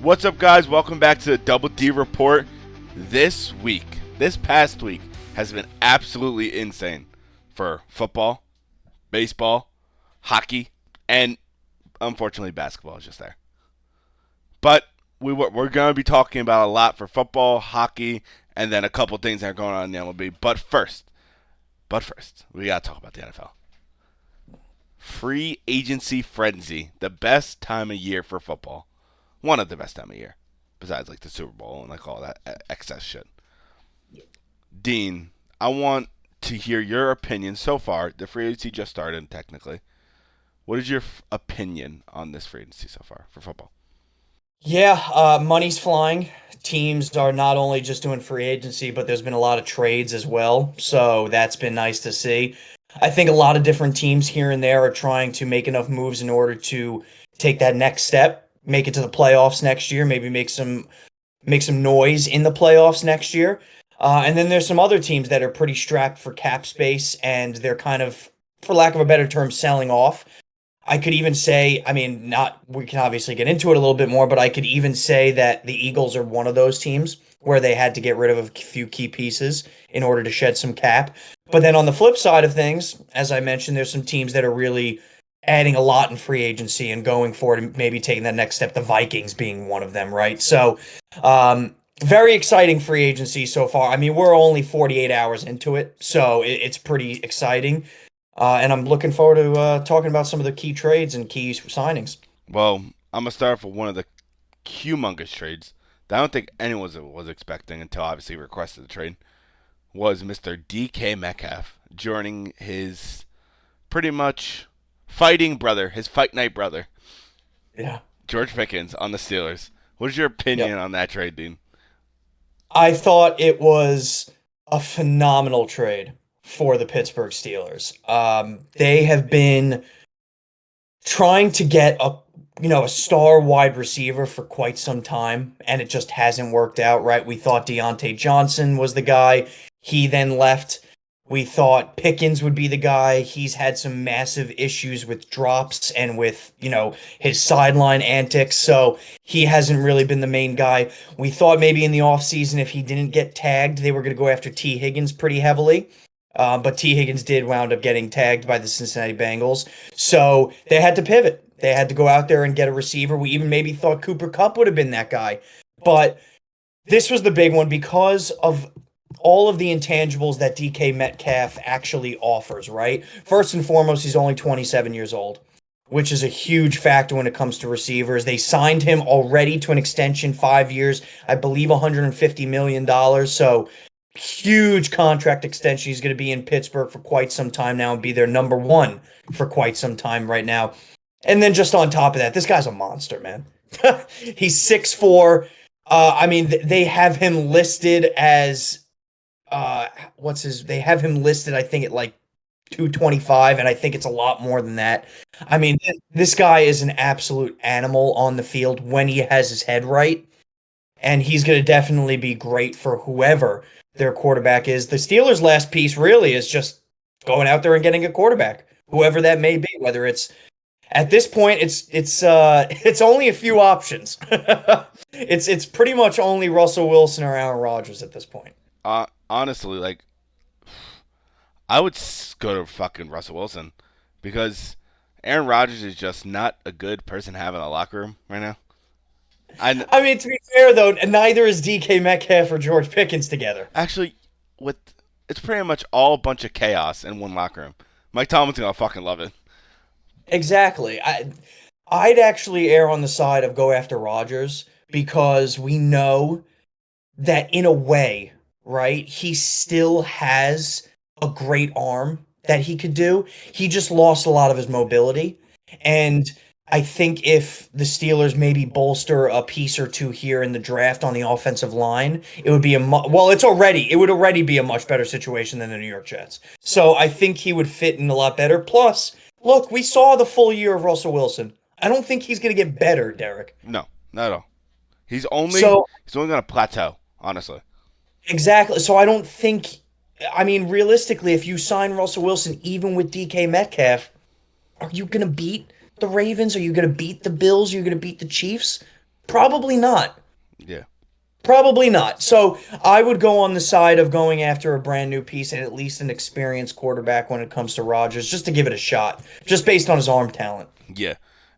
What's up, guys? Welcome back to the Double D Report. This past week, has been absolutely insane for football, baseball, hockey, and unfortunately basketball is just there. But we're going to be talking about a lot for football, hockey, and then a couple things that are going on in the MLB. But first, we got to talk about the NFL. Free agency frenzy, the best time of year for football. One of the best time of year, besides like the Super Bowl and like all that excess shit. Dean, I want to hear your opinion so far. The free agency just started, technically. What is your opinion on this free agency so far for football? Yeah, money's flying. Teams are not only just doing free agency, but there's been a lot of trades as well. So that's been nice to see. I think a lot of different teams here and there are trying to make enough moves in order to take that next step, make it to the playoffs next year, maybe make some noise in the playoffs next year. And then there's some other teams that are pretty strapped for cap space, and they're kind of, for lack of a better term, selling off. I could even say, I mean, not, we can obviously get into it a little bit more, but I could even say that the Eagles are one of those teams where they had to get rid of a few key pieces in order to shed some cap. But then on the flip side of things, as I mentioned, there's some teams that are really adding a lot in free agency and going forward and maybe taking that next step, the Vikings being one of them, right? So, very exciting free agency so far. I mean, we're only 48 hours into it, so it's pretty exciting. And I'm looking forward to talking about some of the key trades and key signings. Well, I'm going to start for one of the humongous trades that I don't think anyone was expecting until obviously requested the trade, was Mr. DK Metcalf joining his pretty much fighting brother, his fight night brother, Yeah. George Pickens, on the Steelers. What is your opinion on that trade, Dean? I thought it was a phenomenal trade for the Pittsburgh Steelers. They have been trying to get a star wide receiver for quite some time, and it just hasn't worked out, right? We thought Deontay Johnson was the guy. He then left. We thought Pickens would be the guy. He's had some massive issues with drops and with, his sideline antics, so he hasn't really been the main guy. We thought maybe in the offseason, if he didn't get tagged, they were going to go after T. Higgins pretty heavily. But T. Higgins did wound up getting tagged by the Cincinnati Bengals. So they had to pivot. They had to go out there and get a receiver. We even maybe thought Cooper Kupp would have been that guy. But this was the big one because of all of the intangibles that DK Metcalf actually offers, right? First and foremost, he's only 27 years old, which is a huge factor when it comes to receivers. They signed him already to an extension, 5 years, I believe $150 million. So huge contract extension. He's going to be in Pittsburgh for quite some time now and be their number one for quite some time right now. And then just on top of that, this guy's a monster, man. He's 6'4". They have him listed as they have him listed, I think, at like 225, and I think it's a lot more than that. I mean, this guy is an absolute animal on the field when he has his head right, and he's going to definitely be great for whoever their quarterback is. The Steelers' last piece really is just going out there and getting a quarterback, whoever that may be. Whether it's at this point, it's only a few options. It's pretty much only Russell Wilson or Aaron Rodgers at this point. Honestly, like, I would go to fucking Russell Wilson because Aaron Rodgers is just not a good person to have in the locker room right now. I mean, to be fair though, neither is DK Metcalf or George Pickens together. Actually, it's pretty much all a bunch of chaos in one locker room. Mike Tomlin's gonna fucking love it. Exactly. I'd actually err on the side of go after Rodgers because we know that in a way, right, he still has a great arm that he could do. He just lost a lot of his mobility. And I think if the Steelers maybe bolster a piece or two here in the draft on the offensive line, it would be it would already be a much better situation than the New York Jets. So I think he would fit in a lot better. Plus, look, we saw the full year of Russell Wilson. I don't think he's going to get better, Derek. No, not at all. He's only going to plateau, honestly. Exactly. So I don't think, I mean, realistically, if you sign Russell Wilson, even with DK Metcalf, are you going to beat the Ravens? Are you going to beat the Bills? Are you going to beat the Chiefs? Probably not. Yeah. Probably not. So I would go on the side of going after a brand new piece and at least an experienced quarterback when it comes to Rodgers, just to give it a shot, just based on his arm talent. Yeah.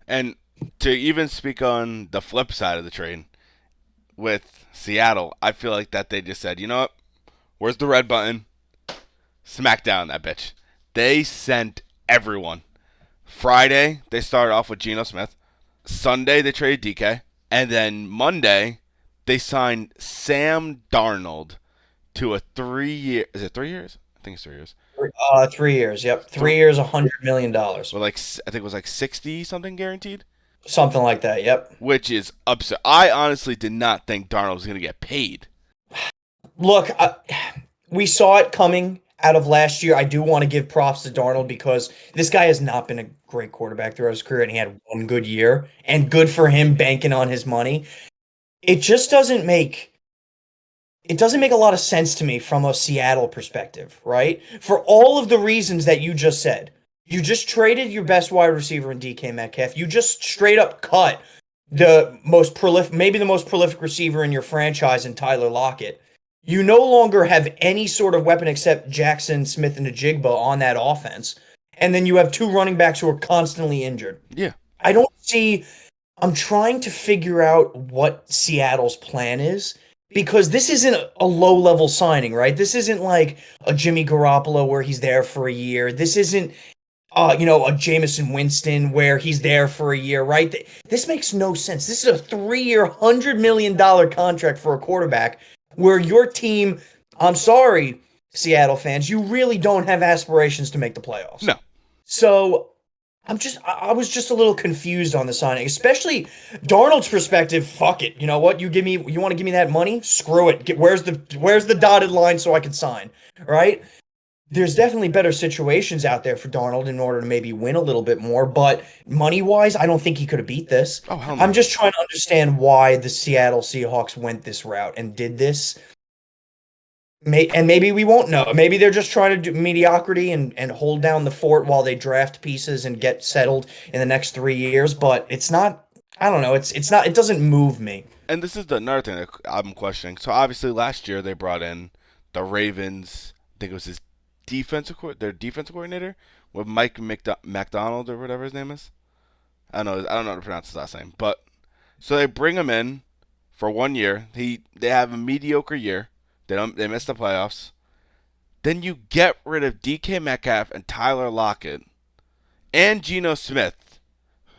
And to even speak on the flip side of the trade with Seattle, I feel like that they just said, you know what? Where's the red button? Smack down that bitch. They sent everyone. Friday, they started off with Geno Smith. Sunday, they traded DK. And then Monday, they signed Sam Darnold to a 3-year. Is it 3 years? I think it's 3 years. 3 years. Yep, 3 years, $100 million, Well, like I think it was like 60 something guaranteed, something like that. Yep. which is upset. I honestly did not think Darnold was going to get paid. Look, we saw it coming out of last year. I do want to give props to Darnold because this guy has not been a great quarterback throughout his career, and he had one good year, and good for him banking on his money. It just doesn't make a lot of sense to me from a Seattle perspective, right? For all of the reasons that you just said. You just traded your best wide receiver in DK Metcalf. You just straight up cut the most prolific, maybe the most prolific receiver in your franchise in Tyler Lockett. You no longer have any sort of weapon except Jackson Smith and Najigba on that offense. And then you have two running backs who are constantly injured. Yeah. I don't see. I'm trying to figure out what Seattle's plan is because this isn't a low-level signing, right? This isn't like a Jimmy Garoppolo where he's there for a year. This isn't, a Jameson Winston where he's there for a year, right? This makes no sense. This is a 3-year, $100 million contract for a quarterback where your team, I'm sorry, Seattle fans, you really don't have aspirations to make the playoffs. No. So I was just a little confused on the signing, especially Darnold's perspective. Fuck it, you know what? You want to give me that money? Screw it. Where's the dotted line so I can sign? Right? There's definitely better situations out there for Darnold in order to maybe win a little bit more, but money wise, I don't think he could have beat this. Oh, hell no. I'm just trying to understand why the Seattle Seahawks went this route and did this. And maybe we won't know. Maybe they're just trying to do mediocrity and hold down the fort while they draft pieces and get settled in the next 3 years. But it's not. I don't know. It's not. It doesn't move me. And this is another thing that I'm questioning. So obviously last year they brought in the Ravens. I think it was their defensive coordinator with Mike McDonald or whatever his name is. I don't know how to pronounce his last name. But so they bring him in for 1 year. They have a mediocre year. They miss the playoffs. Then you get rid of DK Metcalf and Tyler Lockett and Geno Smith.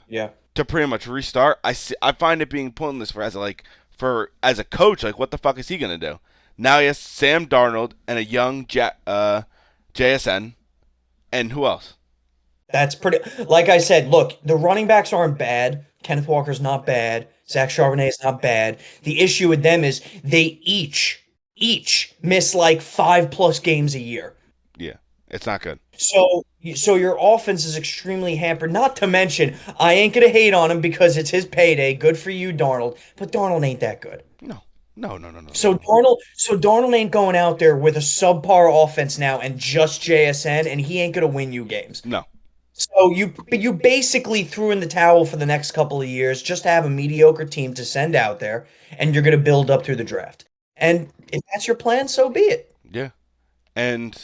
Yeah. To pretty much restart. I find it being pointless as a coach. Like, what the fuck is he gonna do? Now he has Sam Darnold and a young JSN, and who else? That's pretty. Like I said, look, the running backs aren't bad. Kenneth Walker's not bad. Zach Charbonnet is not bad. The issue with them is they each miss like 5+ games a year. Yeah, it's not good. So your offense is extremely hampered. Not to mention, I ain't gonna hate on him because it's his payday. Good for you, Darnold. But Darnold ain't that good. No. So Darnold ain't going out there with a subpar offense now and just JSN, and he ain't gonna win you games. No. So you basically threw in the towel for the next couple of years just to have a mediocre team to send out there, and you're gonna build up through the draft. And if that's your plan, so be it. Yeah. And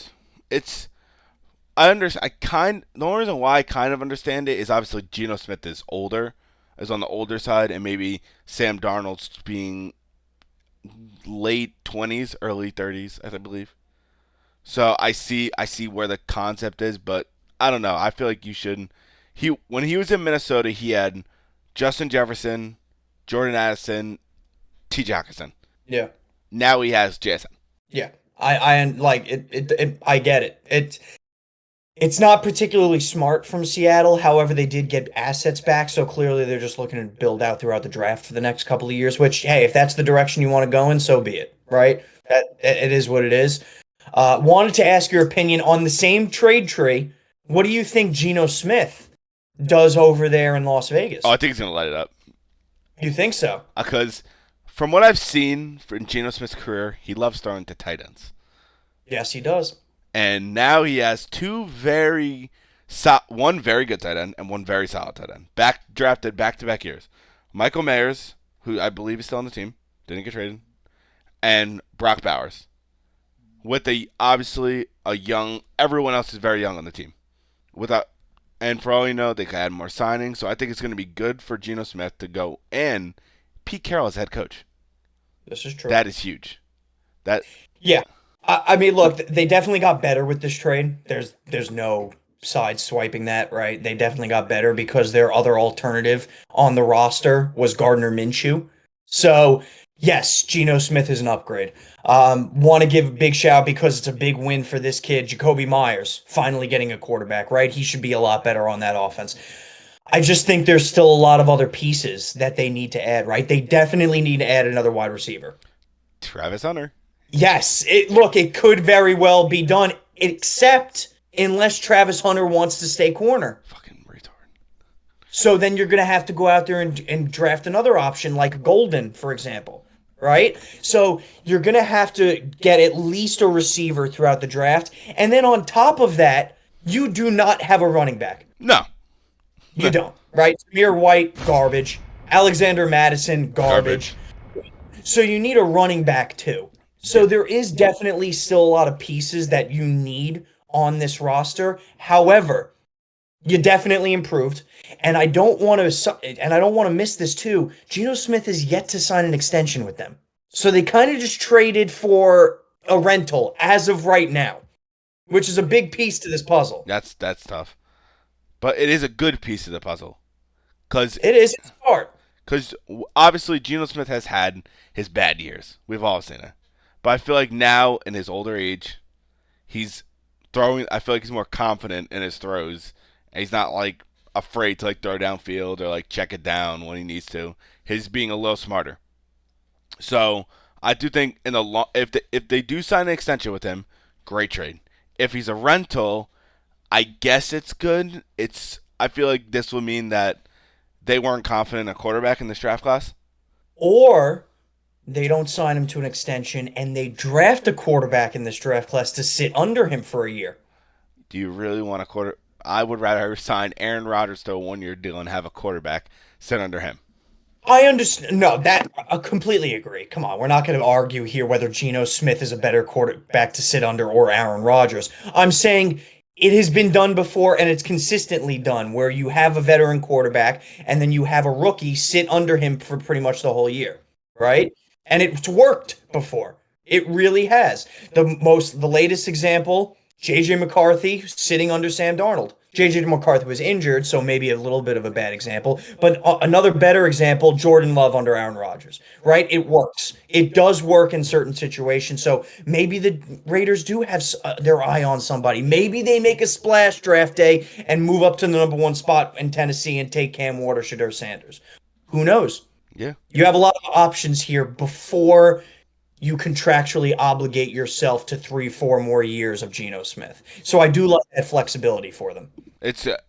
I understand. The only reason why I kind of understand it is obviously Geno Smith is on the older side, and maybe Sam Darnold's being late 20s, early 30s, I believe. So I see where the concept is, but I don't know. I feel like you shouldn't. When he was in Minnesota, he had Justin Jefferson, Jordan Addison, T.J. Hockenson. Yeah. Now he has Jason. Yeah, I like it. I get it. It's not particularly smart from Seattle. However, they did get assets back, so clearly they're just looking to build out throughout the draft for the next couple of years. Which, hey, if that's the direction you want to go in, so be it. Right? It is what it is. Wanted to ask your opinion on the same trade tree. What do you think Geno Smith does over there in Las Vegas? Oh, I think he's gonna light it up. You think so? Because from what I've seen in Geno Smith's career, he loves throwing to tight ends. Yes, he does. And now he has one very good tight end and one very solid tight end. Drafted back-to-back years. Michael Mayers who I believe is still on the team, didn't get traded, and Brock Bowers. With obviously a young, everyone else is very young on the team. Without, and for all you know, they could add more signings. So I think it's going to be good for Geno Smith to go in. Pete Carroll as head coach. This is true. That is huge. That Yeah. I mean, look, they definitely got better with this trade. There's no side swiping that, right? They definitely got better because their other alternative on the roster was Gardner Minshew. So, yes, Geno Smith is an upgrade. Want to give a big shout because it's a big win for this kid, Jacoby Myers, finally getting a quarterback, right? He should be a lot better on that offense. I just think there's still a lot of other pieces that they need to add, right? They definitely need to add another wide receiver. Travis Hunter. Yes, it could very well be done, except unless Travis Hunter wants to stay corner. Fucking retard. So then you're going to have to go out there and draft another option like Golden, for example, right? So you're going to have to get at least a receiver throughout the draft. And then on top of that, you do not have a running back. No. You don't, right? Samir White, garbage. Alexander Madison, garbage. So you need a running back too. So there is definitely still a lot of pieces that you need on this roster. However, you definitely improved, and I don't want to miss this too. Geno Smith has yet to sign an extension with them. So they kind of just traded for a rental as of right now, which is a big piece to this puzzle. That's tough. But it is a good piece of the puzzle. It's hard. Because obviously Geno Smith has had his bad years. We've all seen it. But I feel like now, in his older age, he's throwing. I feel like he's more confident in his throws. And he's not like afraid to like throw downfield or like check it down when he needs to. He's being a little smarter. So I do think if they do sign an extension with him, great trade. If he's a rental, I guess it's good. I feel like this will mean that they weren't confident in a quarterback in this draft class. Or they don't sign him to an extension and they draft a quarterback in this draft class to sit under him for a year. Do you really want a quarter? I would rather sign Aaron Rodgers to a 1-year deal and have a quarterback sit under him. I understand. No, I completely agree. Come on, we're not going to argue here whether Geno Smith is a better quarterback to sit under or Aaron Rodgers. I'm saying it has been done before and it's consistently done where you have a veteran quarterback and then you have a rookie sit under him for pretty much the whole year, right? And it's worked before. It really has. The latest example, J.J. McCarthy sitting under Sam Darnold. J.J. McCarthy was injured, so maybe a little bit of a bad example. But another better example, Jordan Love under Aaron Rodgers, right? It works. It does work in certain situations. So maybe the Raiders do have their eye on somebody. Maybe they make a splash draft day and move up to the number 1 spot in Tennessee and take Cam Ward or Shedeur Sanders. Who knows? Yeah. You have a lot of options here before you contractually obligate yourself to 3-4 more years of Geno Smith. So I do like that flexibility for them.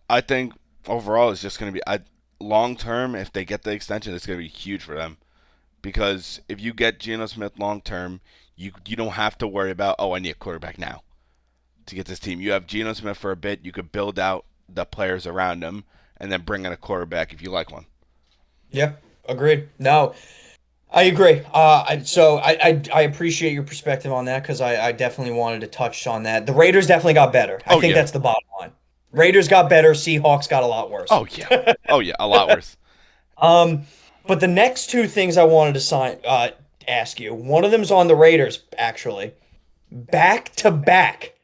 I think overall it's just going to be long term. If they get the extension, it's going to be huge for them because if you get Geno Smith long term, you don't have to worry about I need a quarterback now to get this team. You have Geno Smith for a bit. You could build out the players around him and then bring in a quarterback if you like one. Yeah, agreed. No. I agree. I appreciate your perspective on that because I definitely wanted to touch on that. The Raiders definitely got better. I think that's the bottom line. Raiders got better. Seahawks got a lot worse. Oh yeah. A lot worse. But the next 2 things I wanted to ask you. One of them's on the Raiders actually. Back-to-back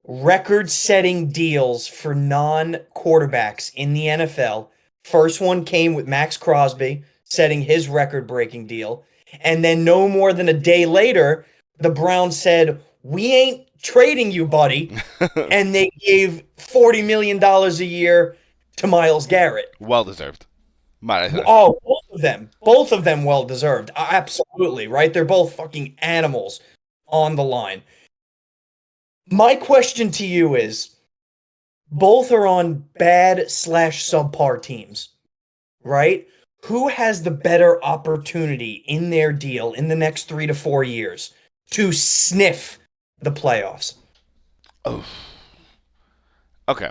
record-setting deals for non-quarterbacks in the NFL. First one came with Max Crosby setting his record-breaking deal. And then no more than a day later, the Browns said, we ain't trading you, buddy. And they gave $40 million a year to Myles Garret. Well-deserved. Oh, both of them. Both of them well-deserved. Absolutely, right? They're both fucking animals on the line. My question to you is, both are on bad/subpar teams, right? Who has the better opportunity in their deal in the next 3 to 4 years to sniff the playoffs? Oh. Okay.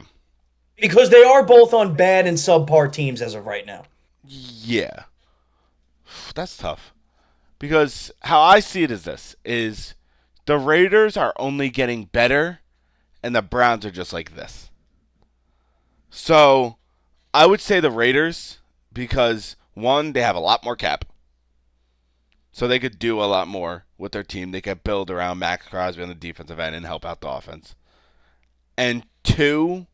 Because they are both on bad and subpar teams as of right now. Yeah. That's tough. Because how I see it is this is the Raiders are only getting better and the Browns are just like this. So I would say the Raiders because one, they have a lot more cap. So they could do a lot more with their team. They could build around Max Crosby on the defensive end and help out the offense. And two,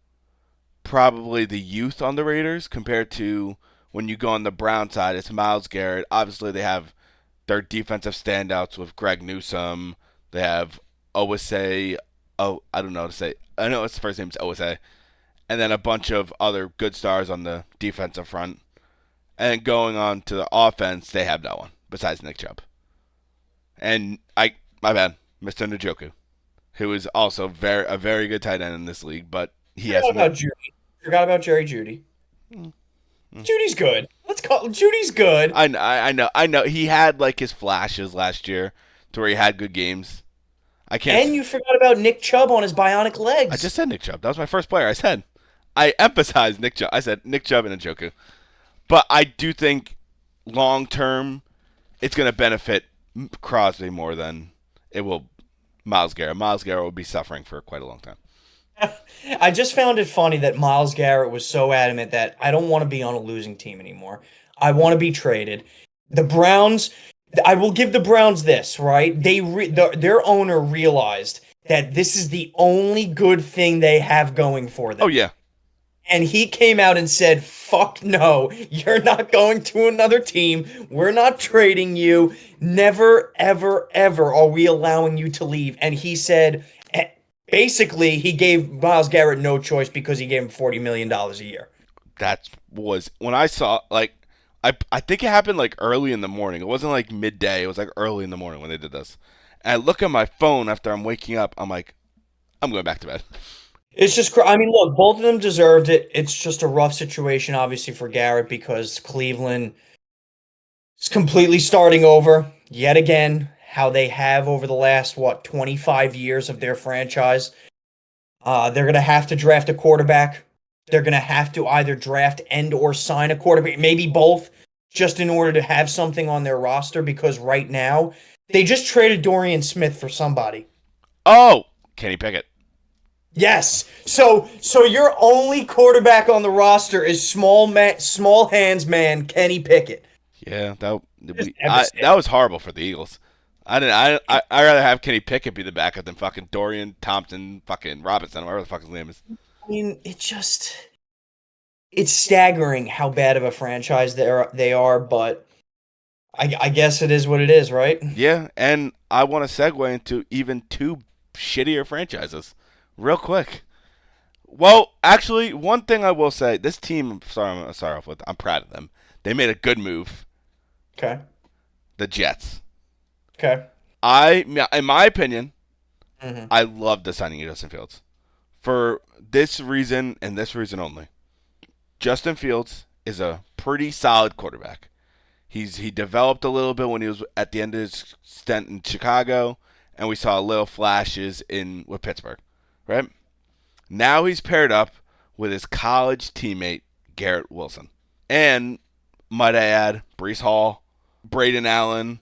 probably the youth on the Raiders compared to when you go on the Brown side. It's Myles Garrett. Obviously, they have their defensive standouts with Greg Newsome. They have Owase. Oh, I don't know how to say. I know his first name is Owase. And then a bunch of other good stars on the defensive front. And going on to the offense, they have no one besides Nick Chubb. And my bad, Mr. Njoku, who is also a very good tight end in this league, but he has Forgot about Jerry Jeudy. Judy's good. Let's call Judy's good. I know. He had like his flashes last year to where he had good games. And you forgot about Nick Chubb on his bionic legs. I just said Nick Chubb. That was my first player. I emphasized Nick Chubb. I said Nick Chubb and Njoku. But I do think long term, it's going to benefit Crosby more than it will Myles Garrett. Myles Garrett will be suffering for quite a long time. I just found it funny that Myles Garrett was so adamant that I don't want to be on a losing team anymore. I want to be traded. The Browns, I will give the Browns this, right? Their owner realized that this is the only good thing they have going for them. Oh, yeah. And he came out and said, fuck no, you're not going to another team. We're not trading you. Never, ever, ever are we allowing you to leave. And he said, basically, he gave Myles Garrett no choice because he gave him $40 million a year. That was, when I saw, like, I think it happened, like, early in the morning. It wasn't, like, midday. It was, like, early in the morning when they did this. And I look at my phone after I'm waking up. I'm like, I'm going back to bed. It's just, I mean, look, both of them deserved it. It's just a rough situation, obviously, for Garrett because Cleveland is completely starting over yet again, how they have over the last, 25 years of their franchise. They're going to have to draft a quarterback. They're going to have to either draft and or sign a quarterback, maybe both, just in order to have something on their roster because right now, they just traded Dorian Smith for somebody. Oh, Kenny Pickett. Yes. So your only quarterback on the roster is small hands man Kenny Pickett. Yeah, that was horrible for the Eagles. I'd rather have Kenny Pickett be the backup than fucking Dorian Thompson, fucking Robinson, whatever the fuck his name is. I mean, it's staggering how bad of a franchise they are, but I guess it is what it is, right? Yeah, and I want to segue into even two shittier franchises. Real quick. Well, actually, one thing I will say, this team, I'm gonna start off with, I'm proud of them. They made a good move. Okay. The Jets. Okay. In my opinion, Mm-hmm. I love the signing of Justin Fields. For this reason and this reason only. Justin Fields is a pretty solid quarterback. He developed a little bit when he was at the end of his stint in Chicago, and we saw little flashes with Pittsburgh. Right? Now he's paired up with his college teammate, Garrett Wilson. And, might I add, Breece Hall, Braden Allen,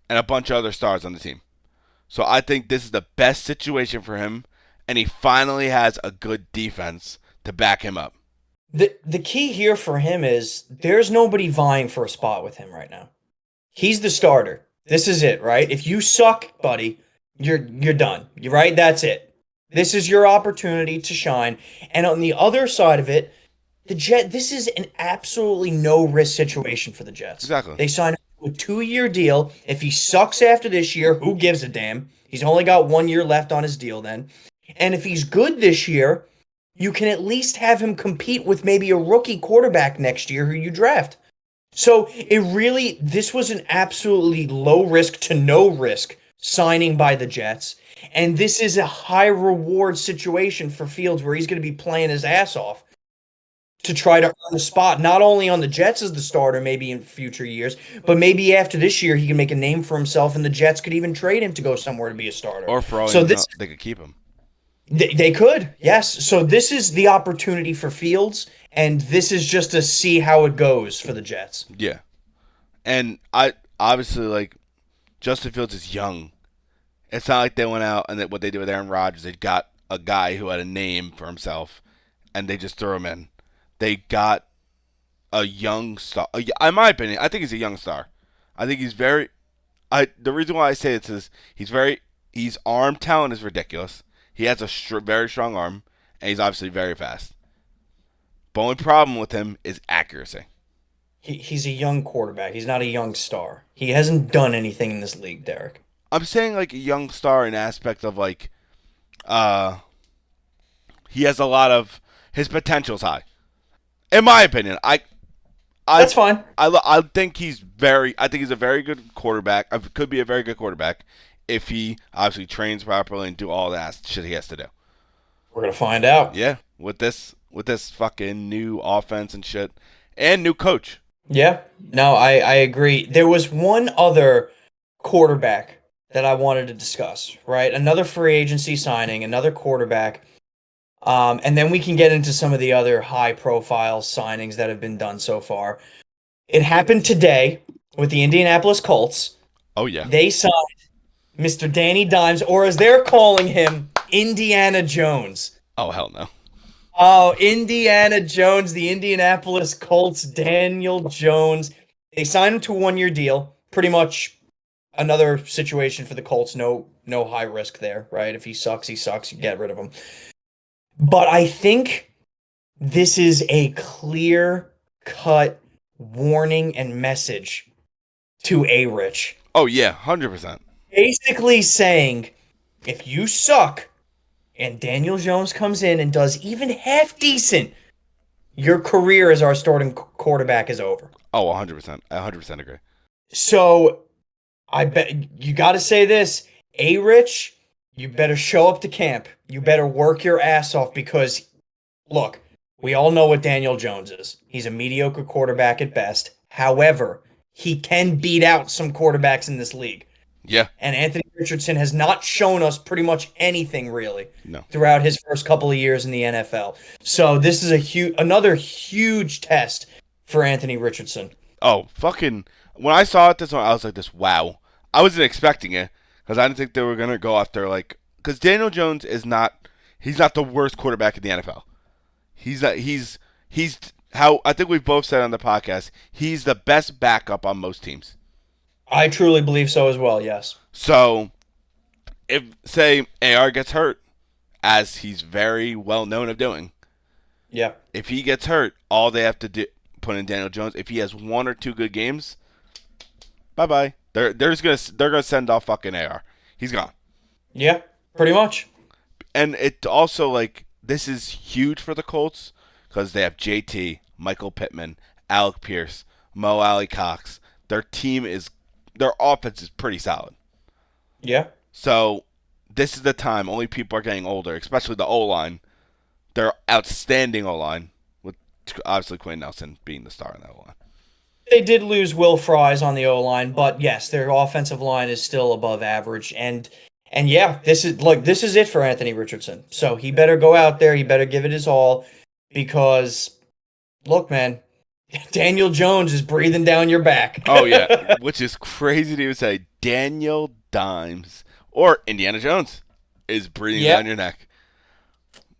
and a bunch of other stars on the team. So I think this is the best situation for him, and he finally has a good defense to back him up. The key here for him is there's nobody vying for a spot with him right now. He's the starter. This is it, right? If you suck, buddy, you're done. You're right? That's it. This is your opportunity to shine. And on the other side of it, this is an absolutely no-risk situation for the Jets. Exactly. They signed a 2-year deal. If he sucks after this year, who gives a damn? He's only got 1 year left on his deal then. And if he's good this year, you can at least have him compete with maybe a rookie quarterback next year who you draft. So this was an absolutely low risk to no risk signing by the Jets. And this is a high reward situation for Fields where he's going to be playing his ass off to try to earn a spot, not only on the Jets as the starter maybe in future years, but maybe after this year he can make a name for himself and the Jets could even trade him to go somewhere to be a starter. Or for all they could keep him. They could, yes. So this is the opportunity for Fields, and this is just to see how it goes for the Jets. Yeah. And I obviously like Justin Fields is young. It's not like they went out and that what they did with Aaron Rodgers, they got a guy who had a name for himself and they just threw him in. They got a young star. In my opinion, I think he's a young star. I think he's very. The reason why I say this is His arm talent is ridiculous. He has a very strong arm, and he's obviously very fast. The only problem with him is accuracy. He's a young quarterback. He's not a young star. He hasn't done anything in this league, Derek. I'm saying like a young star in aspect of like, uh, he has a lot of his potential's high. In my opinion, I That's fine. I think he's very. I think he's a very good quarterback. Could be a very good quarterback if he obviously trains properly and do all that shit he has to do. We're gonna find out. Yeah, with this fucking new offense and shit, and new coach. Yeah. No, I agree. There was one other quarterback that I wanted to discuss, right? Another free agency signing, another quarterback. And then we can get into some of the other high profile signings that have been done so far. It happened today with the Indianapolis Colts. Oh yeah. They signed Mr. Danny Dimes, or as they're calling him, Indiana Jones. Oh hell no. Oh, Indiana Jones, the Indianapolis Colts, Daniel Jones. They signed him to a 1-year deal. Pretty much another situation for the Colts. No high risk there, right? If he sucks, he sucks. You get rid of him. But I think this is a clear-cut warning and message to A-Rich. Oh yeah, 100%. Basically saying, if you suck and Daniel Jones comes in and does even half decent, your career as our starting quarterback is over. Oh, 100%. I 100% agree. So I bet you got to say this, A-Rich, you better show up to camp. You better work your ass off because, look, we all know what Daniel Jones is. He's a mediocre quarterback at best. However, he can beat out some quarterbacks in this league. Yeah. And Anthony Richardson has not shown us pretty much anything really No. throughout his first couple of years in the NFL. So this is another huge test for Anthony Richardson. Oh, fucking. When I saw it this one, I was like, this, wow. I wasn't expecting it because I didn't think they were going to go after, like, because Daniel Jones is not, he's not the worst quarterback in the NFL. He's how I think we've both said on the podcast, he's the best backup on most teams. I truly believe so as well, yes. So, if, say, AR gets hurt, as he's very well known of doing, Yeah. if he gets hurt, all they have to do, put in Daniel Jones. If he has 1 or 2 good games, bye bye. They're gonna send off fucking AR. He's gone. Yeah, pretty much. And it also like this is huge for the Colts because they have JT, Michael Pittman, Alec Pierce, Mo Alley Cox. Their offense is pretty solid. Yeah. So this is the time. Only people are getting older, especially the O line. They're outstanding O line with obviously Quinn Nelson being the star in that O line. They did lose Will Fries on the O-line, but yes, their offensive line is still above average. And yeah, this is it for Anthony Richardson. So he better go out there, he better give it his all because look, man, Daniel Jones is breathing down your back. Oh yeah, which is crazy to even say. Daniel Dimes or Indiana Jones is breathing down your neck.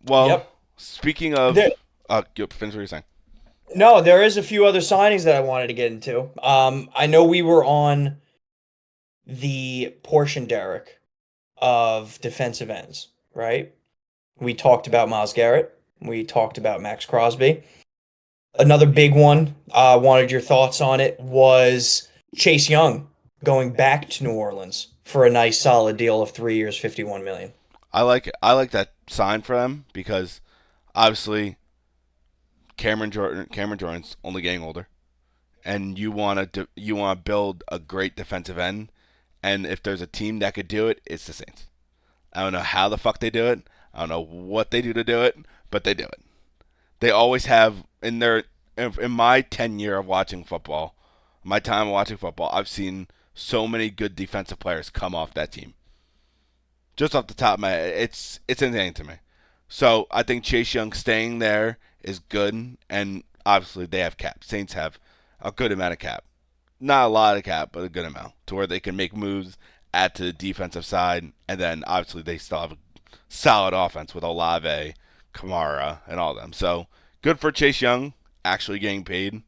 Well, speaking of, finish what you're saying. No, there is a few other signings that I wanted to get into. I know we were on the portion, Derek, of defensive ends, right? We talked about Myles Garret. We talked about Max Crosby. Another big one, wanted your thoughts on it, was Chase Young going back to New Orleans for a nice solid deal of 3 years, $51 million. I like that sign for them because obviously Cameron Jordan's only getting older, and you want to build a great defensive end, and if there's a team that could do it, it's the Saints. I don't know how the fuck they do it. I don't know what they do to do it, but they do it. They always have in my 10 year of watching football, my time watching football, I've seen so many good defensive players come off that team. Just off the top of my head, it's insane to me. So I think Chase Young staying there is good, and obviously they have cap. Saints have a good amount of cap. not a lot of cap, but a good amount to where they can make moves, add to the defensive side, and then obviously they still have a solid offense with Olave, Kamara, and all of them. So good for Chase Young actually getting paid.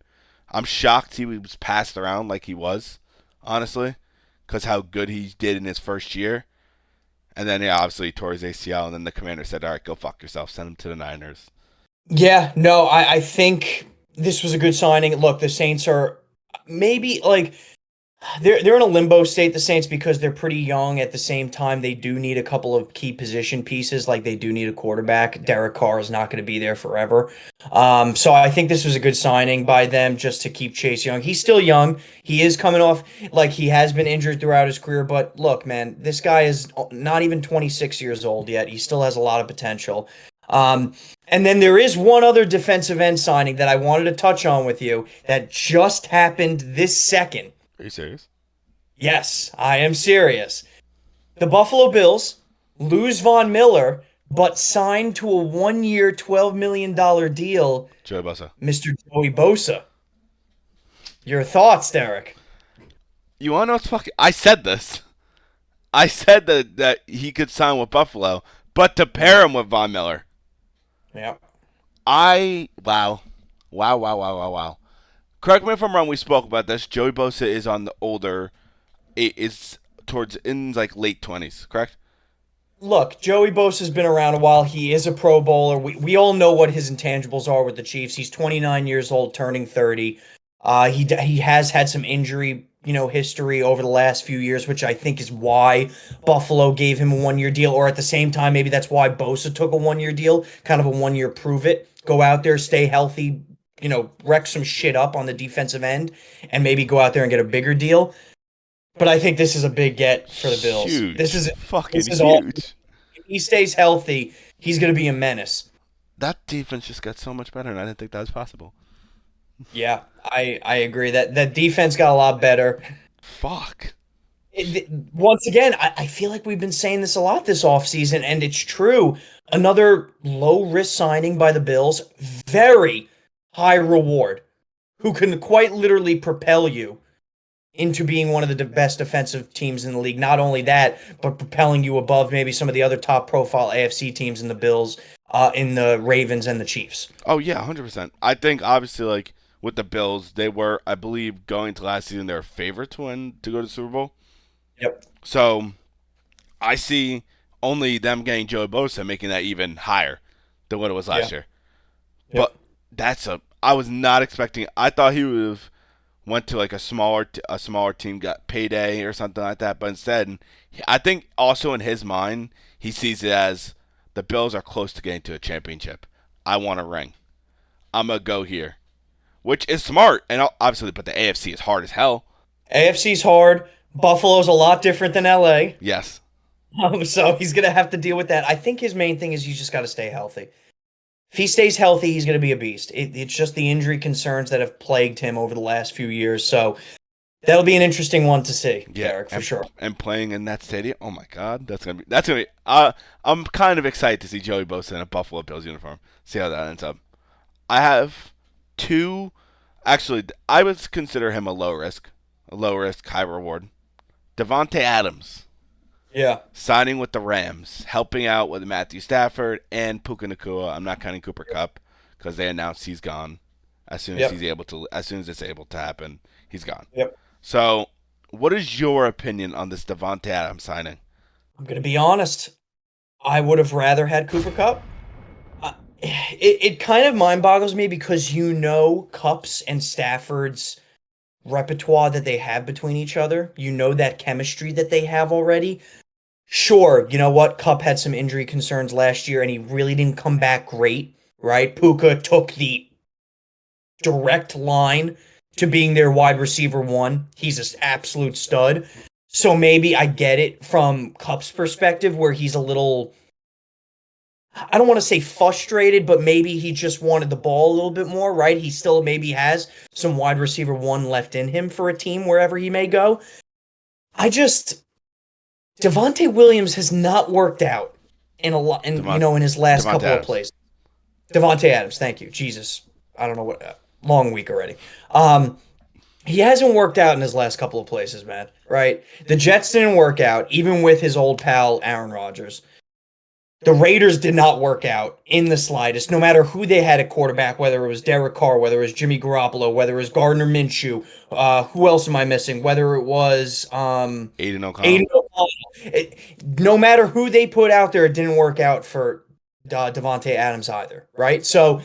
I'm shocked he was passed around like he was, honestly, because how good he did in his first year. And then, yeah, obviously he tore his ACL, and then the commander said, all right, go fuck yourself. Send him to the Niners. Yeah, no, I think this was a good signing. Look, the Saints are maybe like they're in a limbo state, the Saints, because they're pretty young. At the same time, they do need a couple of key position pieces, like they do need a quarterback. Derek Carr is not going to be there forever. So I think this was a good signing by them just to keep Chase Young. He's still young. He is coming off, like, he has been injured throughout his career, but look, man, this guy is not even 26 years old yet. He still has a lot of potential. And then there is one other defensive end signing that I wanted to touch on with you that just happened this second. Are you serious? Yes, I am serious. The Buffalo Bills lose Von Miller, but sign to a 1-year, $12 million deal, Joey Bosa. Mr. Joey Bosa. Your thoughts, Derek? You want to know what's fucking... I said this. I said that he could sign with Buffalo, but to pair him with Von Miller. Yeah. Wow. Correct me if I'm wrong. We spoke about this. Joey Bosa is on the older, is towards in like late 20s. Correct. Look, Joey Bosa's been around a while. He is a Pro Bowler. We all know what his intangibles are with the Chiefs. He's 29 years old, turning 30. He has had some injury, history over the last few years, which I think is why Buffalo gave him a 1-year deal. Or at the same time, maybe that's why Bosa took a 1-year deal, kind of a 1-year prove it. Go out there, stay healthy, wreck some shit up on the defensive end, and maybe go out there and get a bigger deal. But I think this is a big get for the Bills. Huge. This is huge. If he stays healthy, he's going to be a menace. That defense just got so much better, and I didn't think that was possible. Yeah, I agree. That defense got a lot better. Fuck. Once again, I feel like we've been saying this a lot this offseason, and it's true. Another low-risk signing by the Bills. Very high reward. Who can quite literally propel you into being one of the best defensive teams in the league. Not only that, but propelling you above maybe some of the other top-profile AFC teams in the Bills, in the Ravens and the Chiefs. Oh, yeah, 100%. I think, obviously, like, with the Bills, they were, I believe, going to last season, they were favored to go to the Super Bowl. Yep. So, I see only them getting Joey Bosa making that even higher than what it was last year. Yep. But I was not expecting, I thought he would have went to like a smaller team, got payday or something like that. But instead, I think also in his mind, he sees it as the Bills are close to getting to a championship. I want a ring. I'm going to go here, which is smart. And obviously, but the AFC is hard as hell. AFC's hard. Buffalo's a lot different than LA. Yes. So he's going to have to deal with that. I think his main thing is you just got to stay healthy. If he stays healthy, he's going to be a beast. It's just the injury concerns that have plagued him over the last few years. So that'll be an interesting one to see, Derek, for sure. And playing in that stadium, oh my God, that's gonna be. I'm kind of excited to see Joey Bosa in a Buffalo Bills uniform. See how that ends up. I have two. Actually, I would consider him a low risk, high reward. Davante Adams. Yeah. Signing with the Rams, helping out with Matthew Stafford and Puka Nacua. I'm not counting Cooper Kupp because they announced he's gone as soon as as soon as it's able to happen, he's gone. Yep. So, what is your opinion on this Davante Adams signing? I'm going to be honest. I would have rather had Cooper Kupp. It kind of mind boggles me because Kupp's and Stafford's repertoire that they have between each other. That chemistry that they have already. Sure, you know what? Kupp had some injury concerns last year, and he really didn't come back great, right? Puka took the direct line to being their wide receiver one. He's an absolute stud. So maybe I get it from Kupp's perspective where he's a little, I don't want to say frustrated, but maybe he just wanted the ball a little bit more, right? He still maybe has some wide receiver one left in him for a team wherever he may go. Davante Williams has not worked out in his last couple of plays. Davante Adams, thank you. Jesus, I don't know what long week already. he hasn't worked out in his last couple of places, man. Right? The Jets didn't work out, even with his old pal Aaron Rodgers. The Raiders did not work out in the slightest, no matter who they had at quarterback, whether it was Derek Carr, whether it was Jimmy Garoppolo, whether it was Gardner Minshew. Who else am I missing? Whether it was Aiden O'Connell. Aiden O'Connell. No matter who they put out there, it didn't work out for Davante Adams either, right? So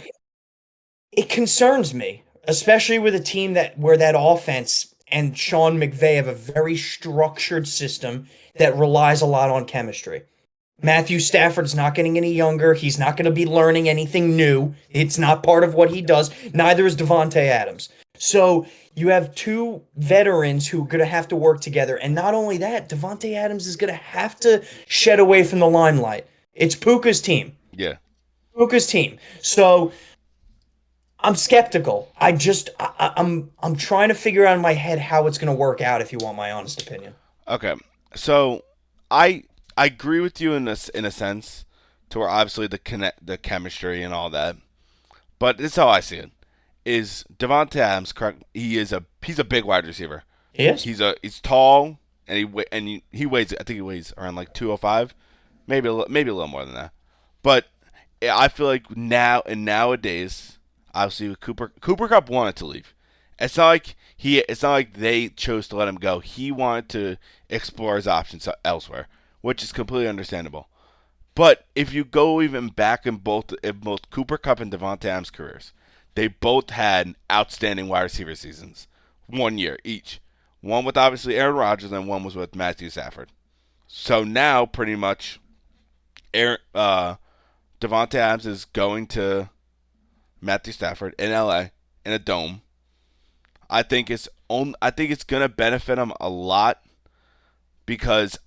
it concerns me, especially with a team that where that offense and Sean McVay have a very structured system that relies a lot on chemistry. Matthew Stafford's not getting any younger. He's not going to be learning anything new. It's not part of what he does. Neither is Davante Adams. So you have two veterans who are going to have to work together. And not only that, Davante Adams is going to have to shed away from the limelight. It's Puka's team. Yeah. Puka's team. So I'm skeptical. I'm trying to figure out in my head how it's going to work out if you want my honest opinion. Okay. So I agree with you in a sense, to where obviously the chemistry and all that. But this is how I see it. Is Davante Adams correct? He's a big wide receiver. Yes? He's tall and he weighs, I think he weighs around like 205, maybe a little more than that. But I feel like nowadays, obviously with Cooper Kupp wanted to leave. It's not like they chose to let him go. He wanted to explore his options elsewhere, which is completely understandable. But if you go even back in both Cooper Kupp and Davante Adams' careers, they both had outstanding wide receiver seasons, 1 year each. One with obviously Aaron Rodgers, and one was with Matthew Stafford. So now, pretty much, Davante Adams is going to Matthew Stafford in LA in a dome. I think it's gonna benefit him a lot because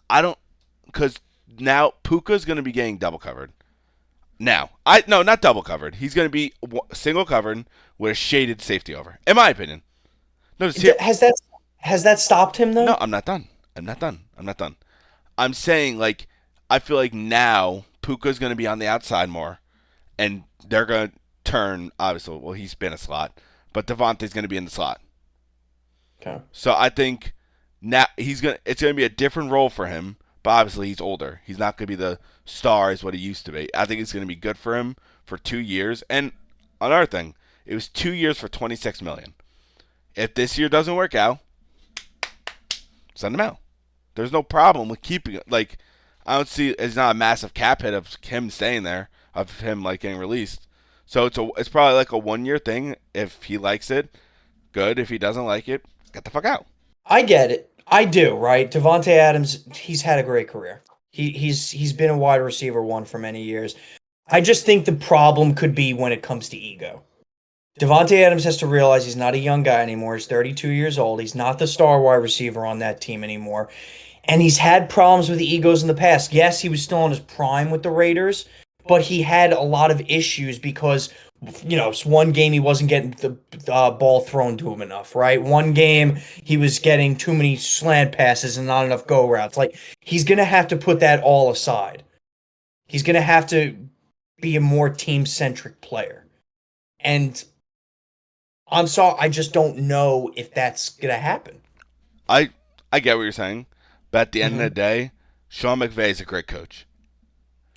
now Puka's gonna be getting double covered. Now, I no, not double covered. He's gonna be single covered with a shaded safety over. In my opinion. No, Has that stopped him no, though? I'm not done. I'm not done. I'm saying, like, I feel like now Puka's gonna be on the outside more, and they're gonna turn, obviously. Well, he's been a slot, but Devontae's gonna be in the slot. Okay. So I think now it's gonna be a different role for him. But obviously he's older. He's not gonna be the star as what he used to be. I think it's gonna be good for him for 2 years. And another thing, it was 2 years for 26 million. If this year doesn't work out, send him out. There's no problem with keeping it. Like, I don't see it's not a massive cap hit of him staying there, of him like getting released. So it's probably like a 1 year thing. If he likes it, good. If he doesn't like it, get the fuck out. I get it. I do, right? Devonte Adams, he's had a great career. He's been a wide receiver one for many years. I just think the problem could be when it comes to ego. Devonte Adams has to realize he's not a young guy anymore. He's 32 years old. He's not the star wide receiver on that team anymore. And he's had problems with the egos in the past. Yes, he was still in his prime with the Raiders, but he had a lot of issues because, one game he wasn't getting the ball thrown to him enough, right? One game he was getting too many slant passes and not enough go routes. Like, he's going to have to put that all aside. He's going to have to be a more team centric player. And I'm sorry, I just don't know if that's going to happen. I I get what you're saying, but at the end of the Mm-hmm. day, Sean McVay is a great coach.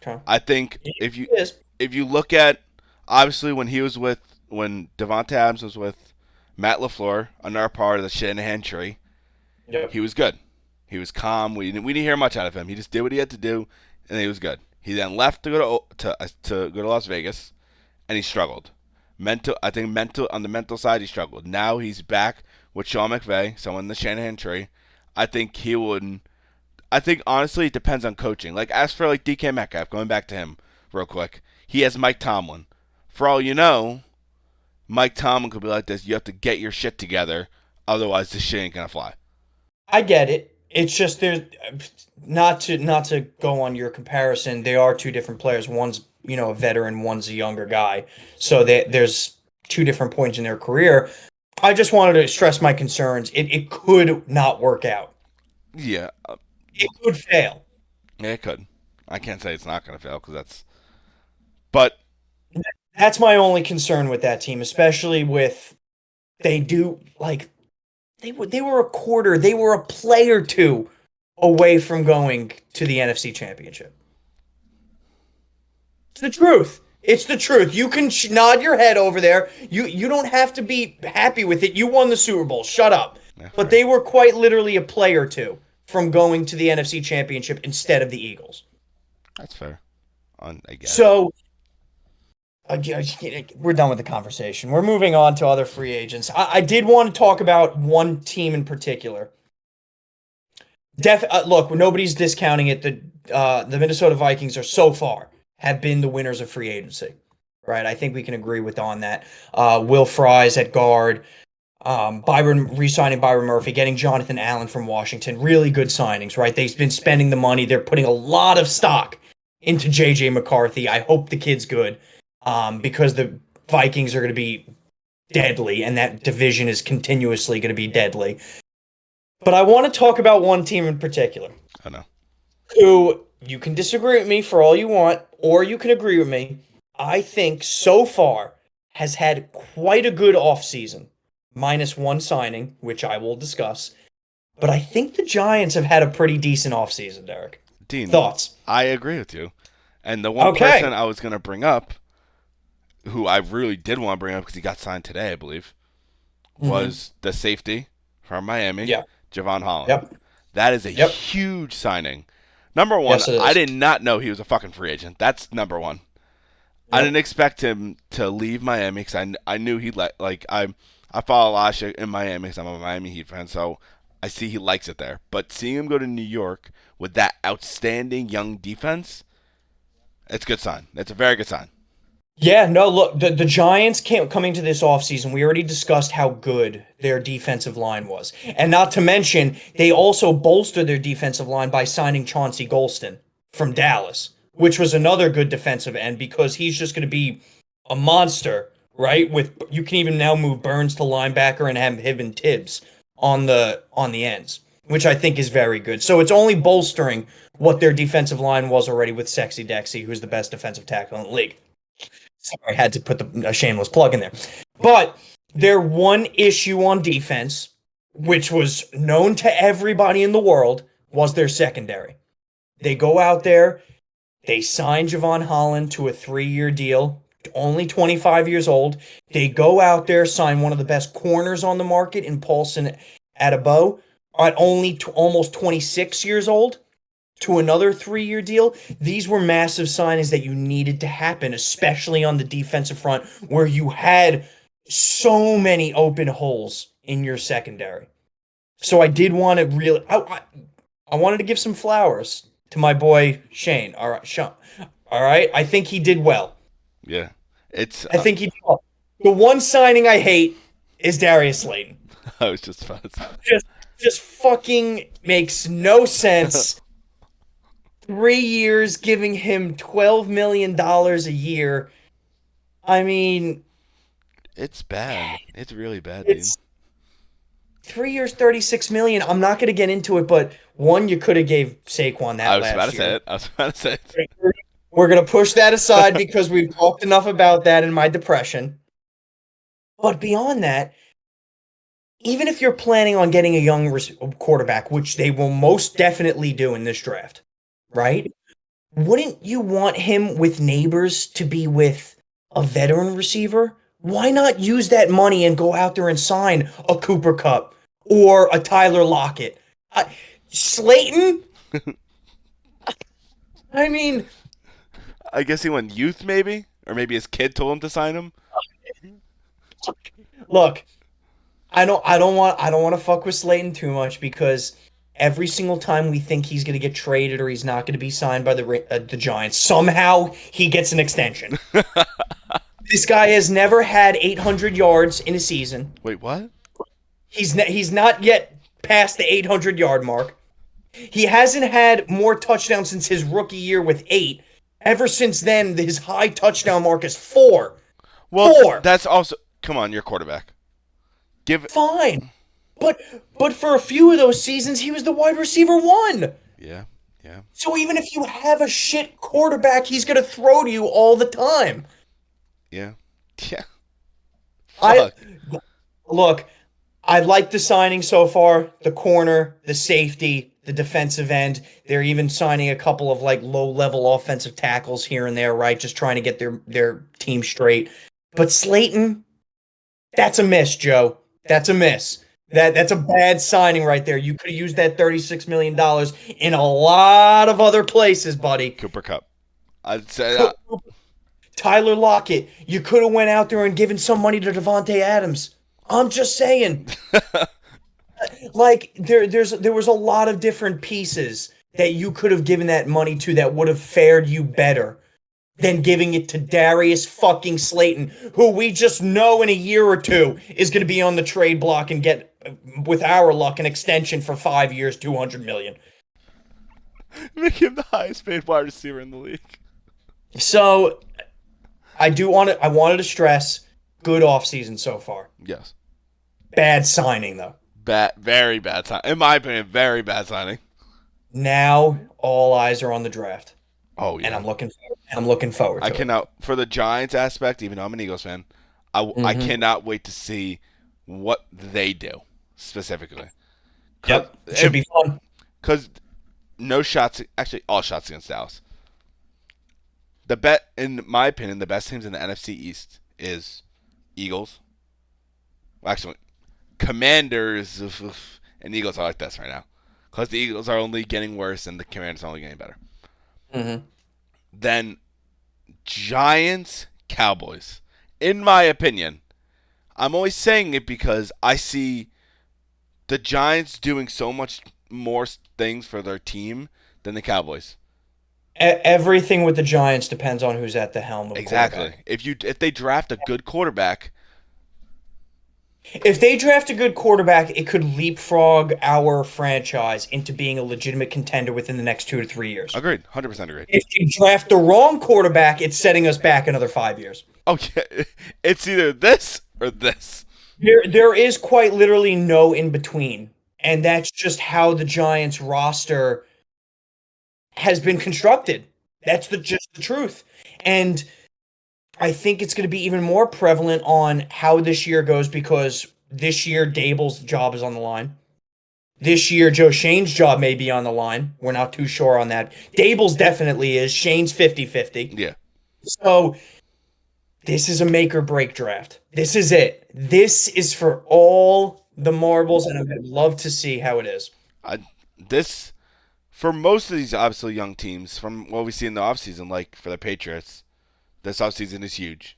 Okay. I think It is. if you look at, obviously, when Davante Adams was with Matt LaFleur, another part of the Shanahan tree, Yep. he was good. He was calm. We didn't hear much out of him. He just did what he had to do, and he was good. He then left to go to Las Vegas, and he struggled. I think on the mental side, he struggled. Now he's back with Sean McVay, someone in the Shanahan tree. I think he would. I think honestly, it depends on coaching. Like, as for like DK Metcalf, going back to him real quick, he has Mike Tomlin. For all you know, Mike Tomlin could be like this. You have to get your shit together, otherwise this shit ain't gonna fly. I get it. It's just there's not to go on your comparison. They are two different players. One's a veteran, one's a younger guy. So there's two different points in their career. I just wanted to stress my concerns. It could not work out. Yeah, It could fail. yeah, it could. I can't say it's not gonna fail because that's. But That's my only concern with that team, especially with they do like They were a quarter. They were a play or two away from going to the NFC Championship. It's the truth. It's the truth. You can nod your head over there. You don't have to be happy with it. You won the Super Bowl. Shut up. Yeah, But right. they were quite literally a play or two from going to the NFC Championship instead of the Eagles. That's fair. I guess. So we're done with the conversation. We're moving on to other free agents. I did want to talk about one team in particular. Look, nobody's discounting it. The Minnesota Vikings are so far have been the winners of free agency, right? I think we can agree with on that. Will Fries at guard, re-signing Byron Murphy, getting Jonathan Allen from Washington, really good signings, right? They've been spending the money. They're putting a lot of stock into JJ McCarthy. I hope the kid's good, because the Vikings are going to be deadly, and that division is continuously going to be deadly. But I want to talk about one team in particular. I know. Who, you can disagree with me for all you want, or you can agree with me. I think so far has had quite a good offseason, minus one signing, which I will discuss. But I think the Giants have had a pretty decent offseason, Derek. Dean, Thoughts? I agree with you. And the one Okay. person I was going to bring up, who I really did want to bring up because he got signed today, I believe, was the safety from Miami, Yeah. Javon Holland. Yep. That is a Yep. huge signing. Number one, Yes, it is. I did not know he was a fucking free agent. That's number one. I Yep. didn't expect him to leave Miami because I knew he'd I follow a lot of shit in Miami because I'm a Miami Heat fan, so I see he likes it there. But seeing him go to New York with that outstanding young defense, it's a good sign. It's a very good sign. Yeah, no, look, the Giants coming to this offseason, we already discussed how good their defensive line was. And not to mention, they also bolstered their defensive line by signing Chauncey Golston from Dallas, which was another good defensive end because he's just going to be a monster, right? You can even now move Burns to linebacker and have him and Tibbs on the ends, which I think is very good. So it's only bolstering what their defensive line was already with Sexy Dexy, who's the best defensive tackle in the league. Sorry, I had to put a shameless plug in there. But their one issue on defense, which was known to everybody in the world, was their secondary. They go out there, they sign Javon Holland to a 3-year deal, only 25 years old. They go out there, sign one of the best corners on the market in Paulson Adebo at only almost 26 years old, to another 3-year deal. These were massive signings that you needed to happen, especially on the defensive front where you had so many open holes in your secondary. So I did want to really, I wanted to give some flowers to my boy Shane. All right, Sean. All right, I think he did well. Yeah. I think he did well. The one signing I hate is Darius Slayton. I was just about to say. Just fucking makes no sense. 3 years, giving him $12 million a year. I mean, It's bad. It's really bad, dude. it's 3 years, $36 million. I'm not going to get into it, but one, you could have gave Saquon that I was last about to year. say it. I was about to say it. We're going to push that aside because we've talked enough about that in my depression. But beyond that, even if you're planning on getting a young quarterback, which they will most definitely do in this draft, right? Wouldn't you want him with neighbors to be with a veteran receiver? Why not use that money and go out there and sign a Cooper Kupp or a Tyler Lockett? Slayton? I mean, I guess he went youth, maybe? Or maybe his kid told him to sign him? look, I don't want to fuck with Slayton too much because every single time we think he's going to get traded or he's not going to be signed by the Giants, somehow he gets an extension. This guy has never had 800 yards in a season. Wait, what? He's not yet past the 800-yard mark. He hasn't had more touchdowns since his rookie year with 8. Ever since then, his high touchdown mark is 4. Well, 4. that's also... Come on, you're quarterback. Give... Fine. But for a few of those seasons, he was the wide receiver 1. Yeah. So even if you have a shit quarterback, he's going to throw to you all the time. Yeah. Look, I like the signing so far. The corner, the safety, the defensive end. They're even signing a couple of like low-level offensive tackles here and there, right? Just trying to get their team straight. But Slayton, that's a miss, Joe. That's a miss. That's a bad signing right there. You could have used that $36 million in a lot of other places, buddy. Cooper Kupp. I'd say Tyler Lockett, you could have went out there and given some money to Davante Adams. I'm just saying. Like there was a lot of different pieces that you could have given that money to that would have fared you better than giving it to Darius fucking Slayton, who we just know in a year or two is going to be on the trade block and get, with our luck, an extension for 5 years, $200 million. Make him the highest paid wide receiver in the league. So I wanted to stress good offseason so far. Yes. Bad signing though. Very bad signing. In my opinion, very bad signing. Now all eyes are on the draft. Oh yeah. And I'm looking forward to it. I cannot, for the Giants aspect, even though I'm an Eagles fan, I cannot wait to see what they do specifically. Yep. It should be fun. Because no shots, actually all shots against Dallas. In my opinion, the best teams in the NFC East is Eagles. Well, actually, Commanders and Eagles are like this right now. Because the Eagles are only getting worse and the Commanders are only getting better. Mm-hmm. Then Giants, Cowboys. In my opinion, I'm only saying it because I see the Giants doing so much more things for their team than the Cowboys. Everything with the Giants depends on who's at the helm of Exactly. If they draft a good quarterback. If they draft a good quarterback, it could leapfrog our franchise into being a legitimate contender within the next 2 to 3 years. Agreed. 100% agreed. If you draft the wrong quarterback, it's setting us back another 5 years. Okay. It's either this or this. There is quite literally no in between. And that's just how the Giants roster has been constructed. That's just the truth. And I think it's going to be even more prevalent on how this year goes because this year Dable's job is on the line. This year Joe Shane's job may be on the line. We're not too sure on that. Dable's definitely is. Shane's 50-50. Yeah. So this is a make or break draft. This is it. This is for all the marbles, and I would love to see how it is. For most of these obviously young teams, from what we see in the offseason, like for the Patriots, this offseason is huge.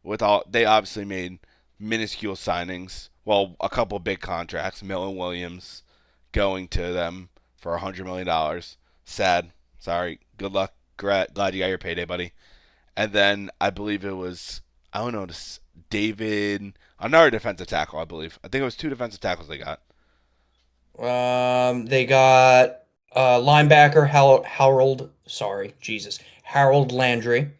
They obviously made minuscule signings. Well, a couple of big contracts. Milton Williams going to them for $100 million. Sad. Sorry. Good luck. Glad you got your payday, buddy. And then I believe it was, I don't know, David, another defensive tackle, I believe. I think it was 2 defensive tackles they got. They got linebacker Harold Landry,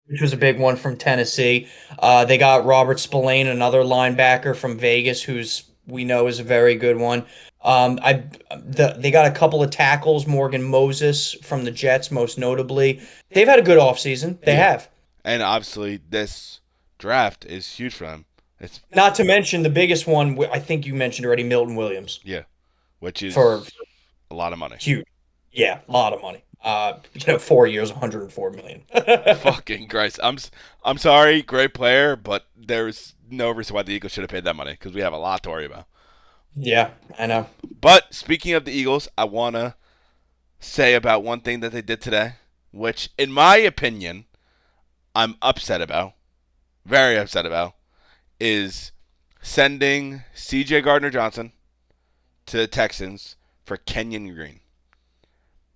which was a big one from Tennessee. They got Robert Spillane, another linebacker from Vegas, who's we know is a very good one. They got a couple of tackles, Morgan Moses from the Jets, most notably. They've had a good offseason. They have. And obviously, this draft is huge for them. It's not to mention the biggest one, I think you mentioned already, Milton Williams. Yeah, which is for a lot of money. Huge. Yeah, a lot of money. 4 years, $104 million. Fucking Christ. I'm sorry, great player, but there's no reason why the Eagles should have paid that money because we have a lot to worry about. Yeah, I know. But speaking of the Eagles, I want to say about one thing that they did today, which, in my opinion, I'm upset about, very upset about, is sending C.J. Gardner-Johnson to the Texans for Kenyon Green.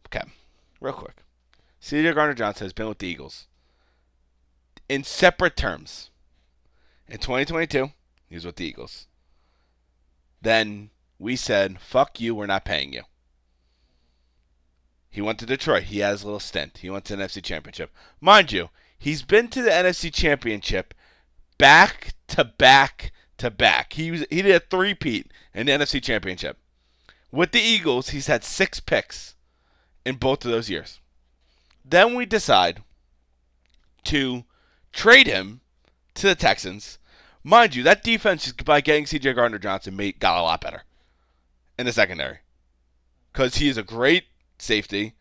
Okay, real quick. C.J. Gardner-Johnson has been with the Eagles in separate terms. In 2022, he was with the Eagles. Then we said, fuck you, we're not paying you. He went to Detroit. He has a little stint. He went to the NFC Championship. Mind you, he's been to the NFC Championship back to back to back. He did a three-peat in the NFC Championship. With the Eagles, he's had 6 picks in both of those years. Then we decide to trade him to the Texans Mind you, that defense, by getting C.J. Gardner-Johnson, got a lot better in the secondary. Because he is a great safety,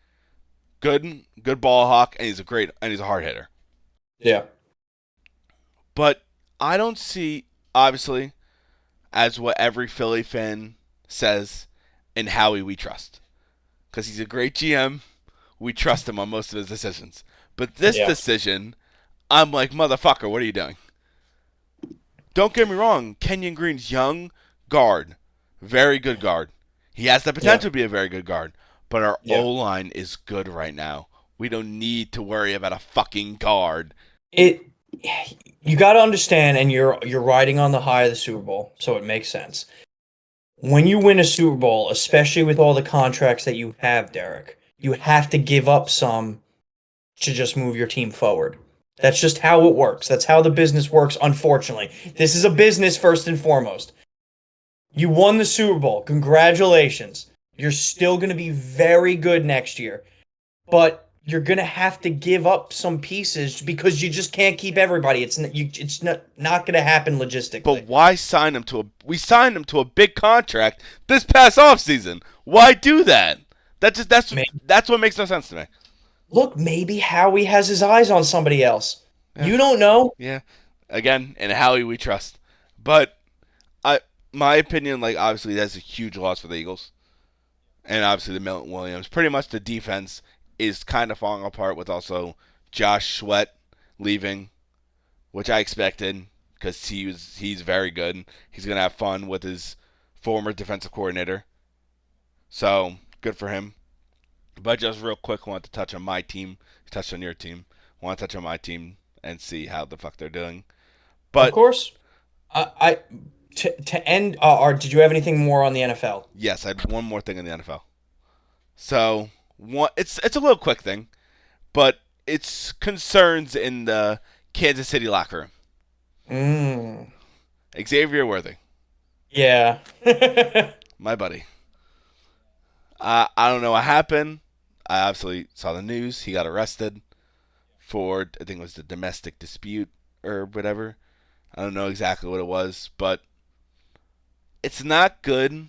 good ball hawk, and he's a hard hitter. Yeah. But I don't see, obviously, as what every Philly fan says, in Howie we trust. Because he's a great GM. We trust him on most of his decisions. But this decision, I'm like, motherfucker, what are you doing? Don't get me wrong. Kenyon Green's young guard. Very good guard. He has the potential to be a very good guard. But our O-line is good right now. We don't need to worry about a fucking guard. You got to understand, and you're riding on the high of the Super Bowl, so it makes sense. When you win a Super Bowl, especially with all the contracts that you have, Derek, you have to give up some to just move your team forward. That's just how it works. That's how the business works, unfortunately. This is a business first and foremost. You won the Super Bowl. Congratulations. You're still going to be very good next year. But you're going to have to give up some pieces because you just can't keep everybody. It's not going to happen logistically. But why sign him we signed him to a big contract this past offseason. Why do that? That's what makes no sense to me. Look, maybe Howie has his eyes on somebody else. Yeah. You don't know. Yeah. Again, in Howie we trust. But my opinion, like, obviously that's a huge loss for the Eagles. And obviously the Milton Williams. Pretty much the defense is kind of falling apart with also Josh Sweat leaving, which I expected because he's very good. He's going to have fun with his former defensive coordinator. So, good for him. But just real quick, I want to touch on my team. Touch on your team. I want to touch on my team and see how the fuck they're doing. But of course, to end. Did you have anything more on the NFL? Yes, I had one more thing in the NFL. So it's a little quick thing, but it's concerns in the Kansas City locker room. Xavier Worthy. Yeah. My buddy. I don't know what happened. I obviously saw the news. He got arrested for, I think it was the domestic dispute or whatever. I don't know exactly what it was, but it's not good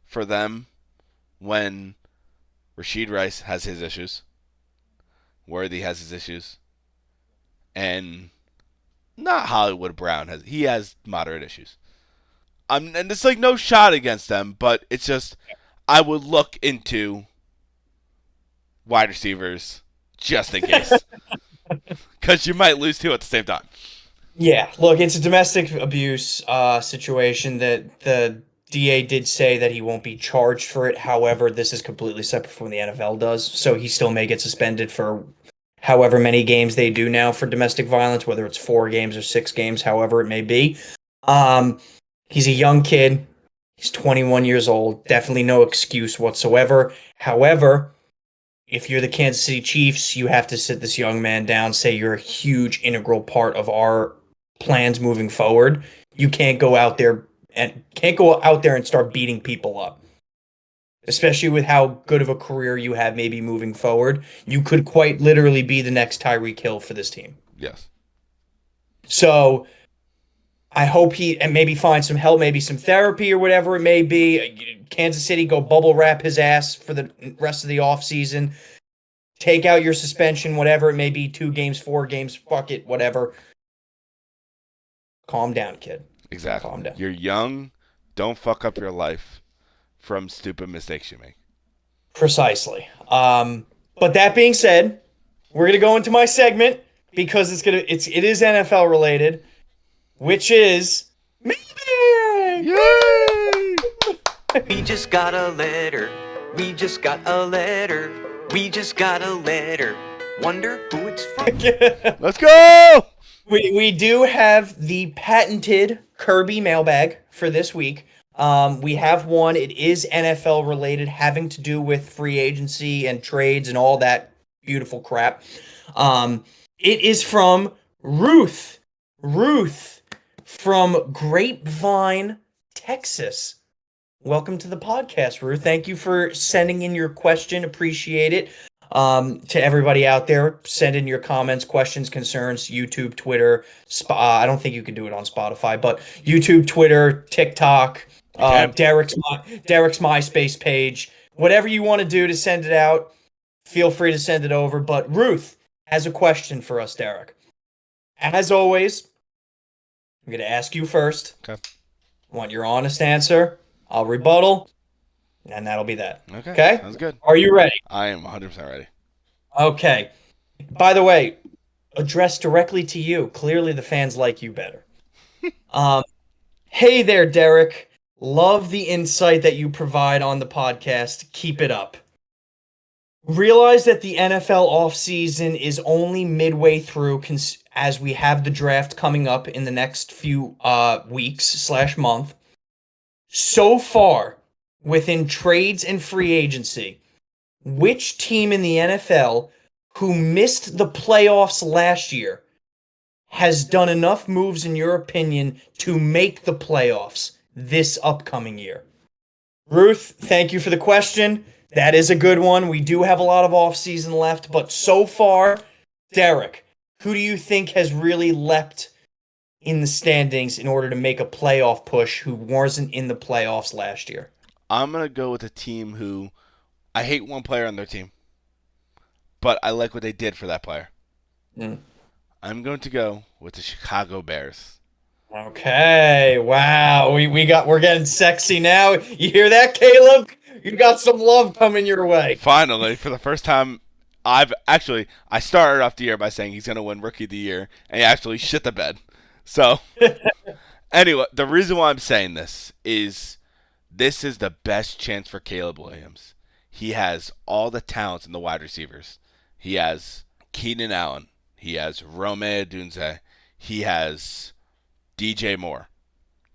for them when Rashid Rice has his issues, Worthy has his issues, and not Hollywood Brown he has moderate issues. And it's like no shot against them, but it's just I would look into wide receivers just in case, because you might lose two at the same time. Yeah, look, it's a domestic abuse situation that the DA did say that he won't be charged for it. However, this is completely separate from what the NFL does, so he still may get suspended for however many games they do now for domestic violence, whether it's 4 games or 6 games, however it may be. He's a young kid. He's 21 years old. Definitely no excuse whatsoever. However, if you're the Kansas City Chiefs, you have to sit this young man down, say you're a huge integral part of our plans moving forward. You can't go out there and start beating people up. Especially with how good of a career you have maybe moving forward. You could quite literally be the next Tyreek Hill for this team. Yes. So I hope and maybe find some help, maybe some therapy or whatever it may be. Kansas City, go bubble wrap his ass for the rest of the offseason. Take out your suspension, whatever it may be, 2 games, 4 games, fuck it, whatever. Calm down, kid. Exactly. Calm down. You're young. Don't fuck up your life from stupid mistakes you make. Precisely. But that being said, we're gonna go into my segment because it is NFL related, which is Mailbag! Yay! We just got a letter. We just got a letter. We just got a letter. Wonder who it's from. Let's go! We do have the patented Kirby mailbag for this week. We have one. It is NFL related, having to do with free agency and trades and all that beautiful crap. It is from Ruth. Ruth from Grapevine, Texas. Welcome to the podcast, Ruth. Thank you for sending in your question. Appreciate it. To everybody out there, send in your comments, questions, concerns, YouTube, Twitter. I don't think you can do it on Spotify, but YouTube, Twitter, TikTok, Derek's MySpace page, whatever you want to do to send it out, feel free to send it over. But Ruth has a question for us, Derek. As always, I'm going to ask you first. Okay. I want your honest answer. I'll rebuttal, and that'll be that. Okay? Sounds good. Are you ready? I am 100% ready. Okay. By the way, addressed directly to you. Clearly the fans like you better. Hey there, Derek. Love the insight that you provide on the podcast. Keep it up. Realize that the NFL offseason is only midway through as we have the draft coming up in the next few weeks/month. So far, within trades and free agency, which team in the NFL who missed the playoffs last year has done enough moves, in your opinion, to make the playoffs this upcoming year? Ruth, thank you for the question. That is a good one. We do have a lot of offseason left, but so far, Derek, who do you think has really leapt in the standings in order to make a playoff push who wasn't in the playoffs last year? I'm going to go with a team who I hate one player on their team, but I like what they did for that player. I'm going to go with the Chicago Bears. Okay, wow. We're getting sexy now. You hear that, Caleb? You got some love coming your way. Finally, for the first time, I started off the year by saying he's going to win Rookie of the Year, and he actually shit the bed. So, anyway, the reason why I'm saying this is the best chance for Caleb Williams. He has all the talents in the wide receivers. He has Keenan Allen. He has Rome Odunze. He has DJ Moore.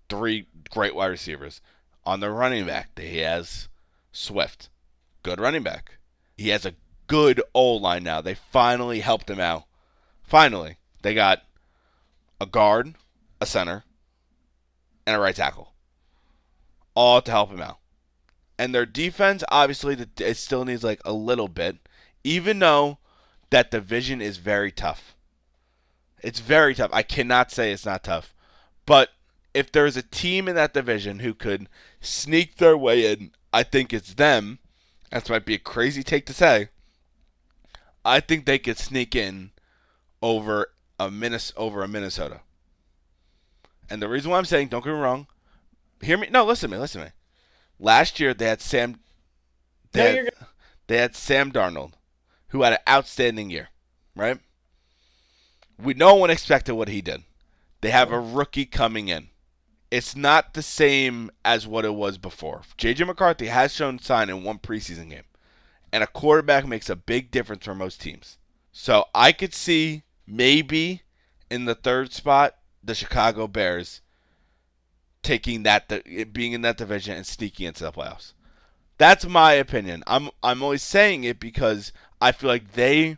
3 great wide receivers. On the running back, he has Swift. Good running back. He has a good O-line now. They finally helped him out. Finally. They got a guard, a center, and a right tackle. All to help him out. And their defense, obviously, it still needs like a little bit, even though that division is very tough. It's very tough. I cannot say it's not tough. But if there's a team in that division who could sneak their way in, I think it's them. That might be a crazy take to say. I think they could sneak in over a Minnesota. And the reason why I'm saying, don't get me wrong, hear me. No, listen to me. Last year they had Sam Darnold, who had an outstanding year, right? No one expected what he did. They have a rookie coming in. It's not the same as what it was before. J.J. McCarthy has shown sign in one preseason game. And a quarterback makes a big difference for most teams. So I could see maybe in the third spot, the Chicago Bears taking being in that division and sneaking into the playoffs. That's my opinion. I'm only saying it because I feel like they,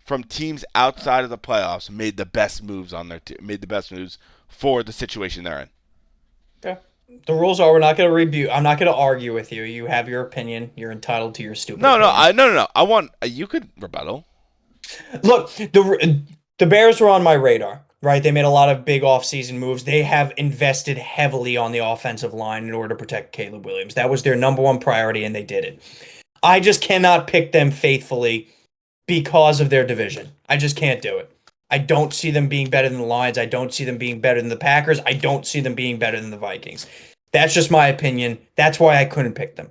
from teams outside of the playoffs, made the best moves made the best moves for the situation they're in. Okay. The rules are we're not going to review. I'm not going to argue with you. You have your opinion. You're entitled to your stupid opinion. No. I want you could rebuttal. Look, the Bears were on my radar, right? They made a lot of big offseason moves. They have invested heavily on the offensive line in order to protect Caleb Williams. That was their number one priority, and they did it. I just cannot pick them faithfully because of their division. I just can't do it. I don't see them being better than the Lions. I don't see them being better than the Packers. I don't see them being better than the Vikings. That's just my opinion. That's why I couldn't pick them.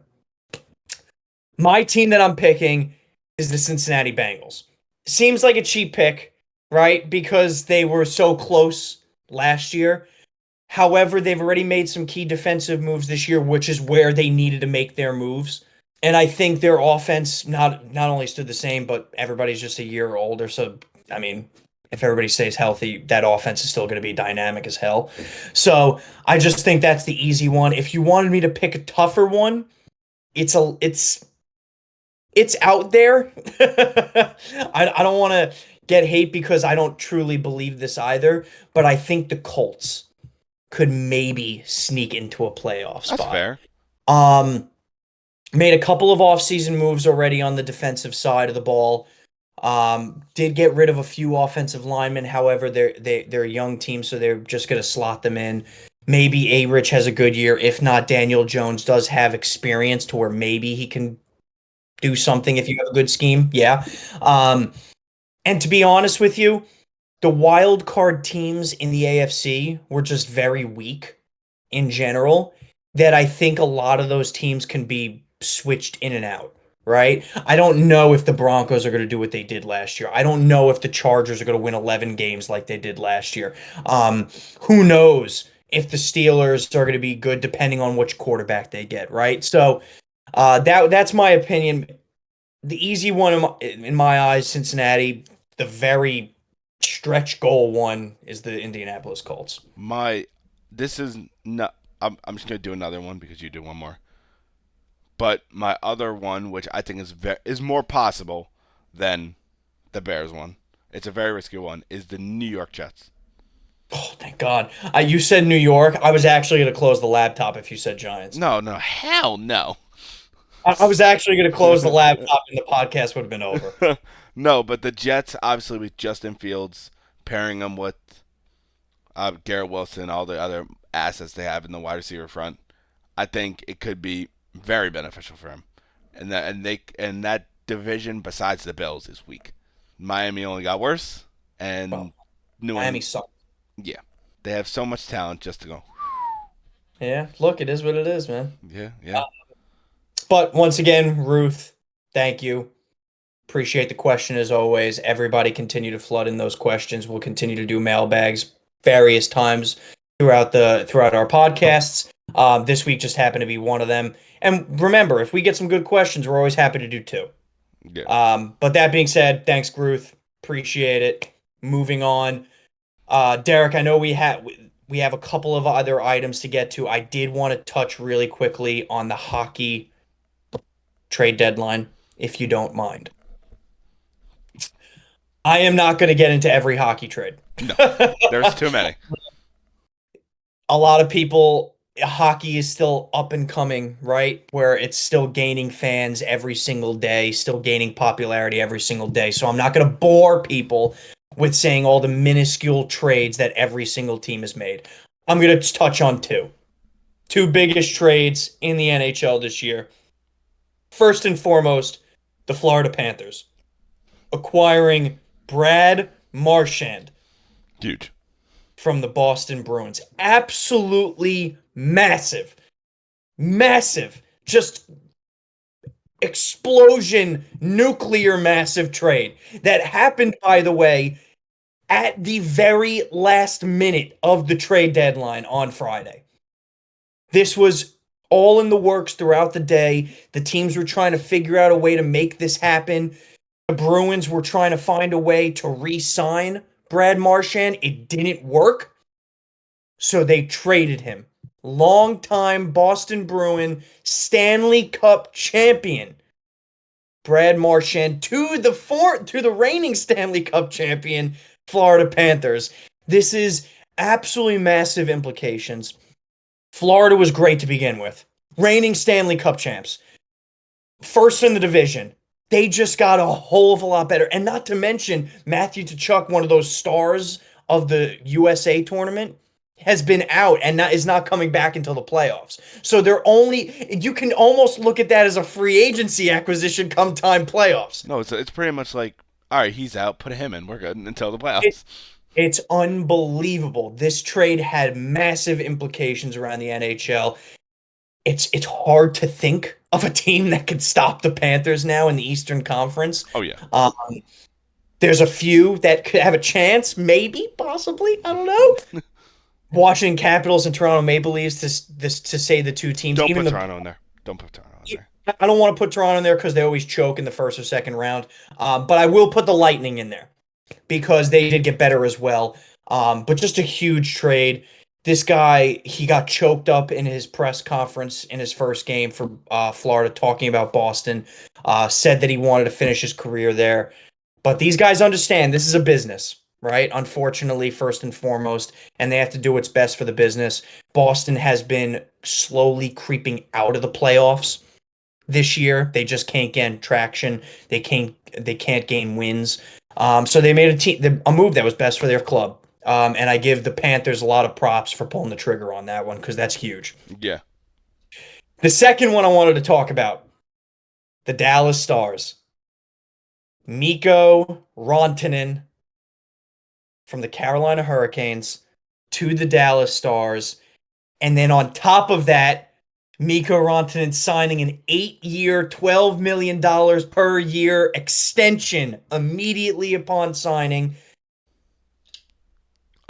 My team that I'm picking is the Cincinnati Bengals. Seems like a cheap pick, right? Because they were so close last year. However, they've already made some key defensive moves this year, which is where they needed to make their moves. And I think their offense not only stood the same, but everybody's just a year older. So, I mean, if everybody stays healthy, that offense is still going to be dynamic as hell. So I just think that's the easy one. If you wanted me to pick a tougher one, it's out there. I don't want to get hate because I don't truly believe this either, but I think the Colts could maybe sneak into a playoff spot. That's fair. Made a couple of offseason moves already on the defensive side of the ball. Did get rid of a few offensive linemen. However, they're a young team, so they're just going to slot them in. Maybe A-Rich has a good year. If not, Daniel Jones does have experience to where maybe he can do something if you have a good scheme. Yeah. And to be honest with you, the wild card teams in the AFC were just very weak in general, that I think a lot of those teams can be switched in and out, right? I don't know if the Broncos are going to do what they did last year. I don't know if the Chargers are going to win 11 games like they did last year. Who knows if the Steelers are going to be good depending on which quarterback they get, right? So that's my opinion. The easy one in my eyes, Cincinnati. The very stretch goal one is the Indianapolis Colts. This is not. I'm just gonna do another one because you do one more. But my other one, which I think is more possible than the Bears one, it's a very risky one, is the New York Jets. Oh, thank God. You said New York. I was actually going to close the laptop if you said Giants. No, hell no. I was actually going to close the laptop and the podcast would have been over. No, but the Jets, obviously, with Justin Fields, pairing them with Garrett Wilson, all the other assets they have in the wide receiver front, I think it could be very beneficial for him. And that division, besides the Bills, is weak. Miami only got worse, and Well, New Miami England, sucks. yeah, they have so much talent just to go. Yeah, look, it is what it is, man. Yeah. But once again, Ruth, thank you. Appreciate the question as always. Everybody continue to flood in those questions. We'll continue to do mailbags various times throughout our podcasts. This week just happened to be one of them. And remember, if we get some good questions, we're always happy to do two. Yeah. But that being said, thanks, Ruth. Appreciate it. Moving on. Derek, I know we have a couple of other items to get to. I did want to touch really quickly on the hockey trade deadline, if you don't mind. I am not going to get into every hockey trade. No, there's too many. A lot of people, hockey is still up and coming, right? Where it's still gaining fans every single day, still gaining popularity every single day. So I'm not going to bore people with saying all the minuscule trades that every single team has made. I'm going to touch on two biggest trades in the NHL this year. First and foremost, the Florida Panthers acquiring Brad Marchand. Huge. From the Boston Bruins. Absolutely massive. Massive. Just explosion, nuclear massive trade that happened, by the way, at the very last minute of the trade deadline on Friday. This was all in the works throughout the day. The teams were trying to figure out a way to make this happen. The Bruins were trying to find a way to re-sign Brad Marchand. It didn't work, so they traded him. Longtime Boston Bruin, Stanley Cup champion, Brad Marchand to the reigning Stanley Cup champion, Florida Panthers. This is absolutely massive implications. Florida was great to begin with. Reigning Stanley Cup champs. First in the division. They just got a whole of a lot better. And not to mention, Matthew Tkachuk, one of those stars of the USA tournament, has been out and is not coming back until the playoffs. So you can almost look at that as a free agency acquisition come time playoffs. No, it's pretty much like, all right, he's out, put him in, we're good until the playoffs. It's unbelievable. This trade had massive implications around the NHL. It's hard to think of a team that could stop the Panthers now in the Eastern Conference. Oh, yeah. There's a few that could have a chance, maybe, possibly, I don't know. Washington Capitals and Toronto Maple Leafs to say the two teams. Don't put Toronto in there. I don't want to put Toronto in there because they always choke in the first or second round. But I will put the Lightning in there because they did get better as well. But just a huge trade. This guy, he got choked up in his press conference in his first game for Florida talking about Boston. Said that he wanted to finish his career there. But these guys understand this is a business, right? Unfortunately, first and foremost, and they have to do what's best for the business. Boston has been slowly creeping out of the playoffs. this year. They just can't get traction. They can't gain wins. So they made a move that was best for their club. And I give the Panthers a lot of props for pulling the trigger on that one because that's huge. Yeah. The second one I wanted to talk about, the Dallas Stars. Mikko Rantanen from the Carolina Hurricanes to the Dallas Stars. And then on top of that, Mikko Rantanen signing an 8-year, $12 million per year extension immediately upon signing.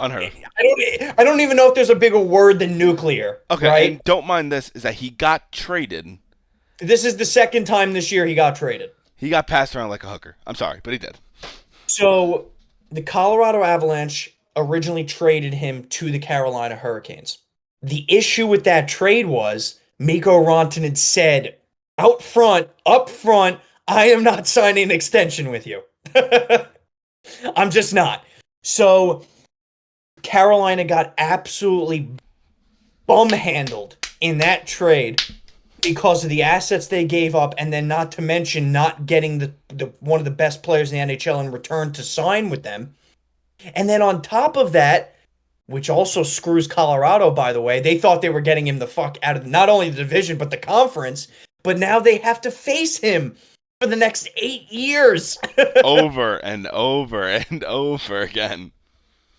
Unheard of. I don't even know if there's a bigger word than nuclear. Okay, right? and don't mind this, is that he got traded. This is the second time this year he got traded. He got passed around like a hooker. I'm sorry, but he did. So the Colorado Avalanche originally traded him to the Carolina Hurricanes. The issue with that trade was Mikko Rantanen said up front, I am not signing an extension with you. I'm just not. So Carolina got absolutely bum-handled in that trade because of the assets they gave up, and then not to mention not getting the one of the best players in the NHL in return to sign with them. And then on top of that, which also screws Colorado, by the way, they thought they were getting him the fuck out of not only the division, but the conference, but now they have to face him for the next 8 years. Over and over and over again.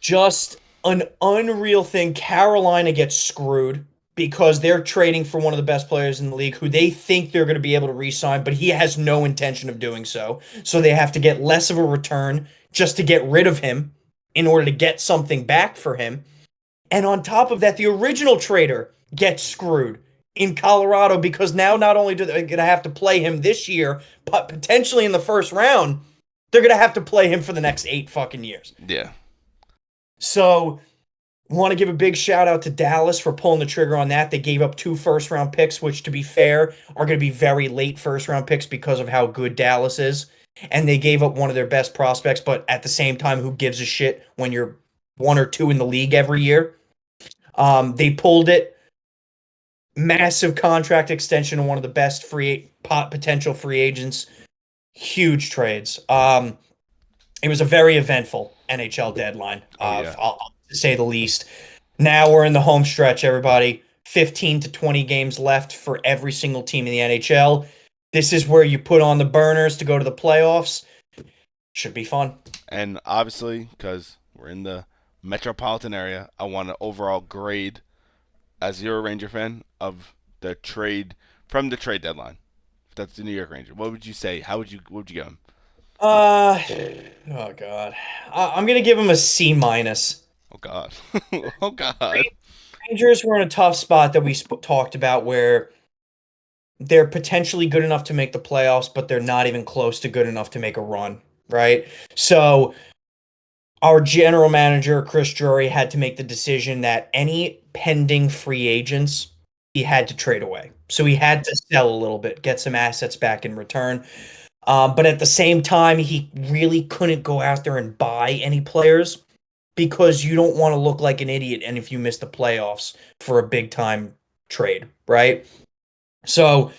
Just an unreal thing. Carolina gets screwed because they're trading for one of the best players in the league who they think they're going to be able to re-sign, but he has no intention of doing so. So they have to get less of a return just to get rid of him in order to get something back for him. And on top of that, the original trader gets screwed in Colorado because now not only do they going to have to play him this year, but potentially in the first round, they're going to have to play him for the next 8 fucking years. Yeah. So, want to give a big shout out to Dallas for pulling the trigger on that. They gave up 2 first-round picks, which, to be fair, are going to be very late first-round picks because of how good Dallas is. And they gave up one of their best prospects, but at the same time, who gives a shit when you're 1 or 2 in the league every year? They pulled it. Massive contract extension on one of the best potential free agents. Huge trades. It was a very eventful NHL deadline, to say the least. Now we're in the home stretch, everybody. 15 to 20 games left for every single team in the NHL. This is where you put on the burners to go to the playoffs. Should be fun. And obviously, because we're in the metropolitan area, I want an overall grade, as you're a Ranger fan, of the trade from the trade deadline. That's the New York Ranger. What would you say? What would you give him? Oh God, I'm gonna give him a C-. Oh God. Oh God. Rangers were in a tough spot that we talked about where they're potentially good enough to make the playoffs, but they're not even close to good enough to make a run, right? So our general manager, Chris Drury, had to make the decision that any pending free agents he had to trade away. So he had to sell a little bit, get some assets back in return. But at the same time, he really couldn't go out there and buy any players because you don't want to look like an idiot and if you miss the playoffs for a big-time trade, right? So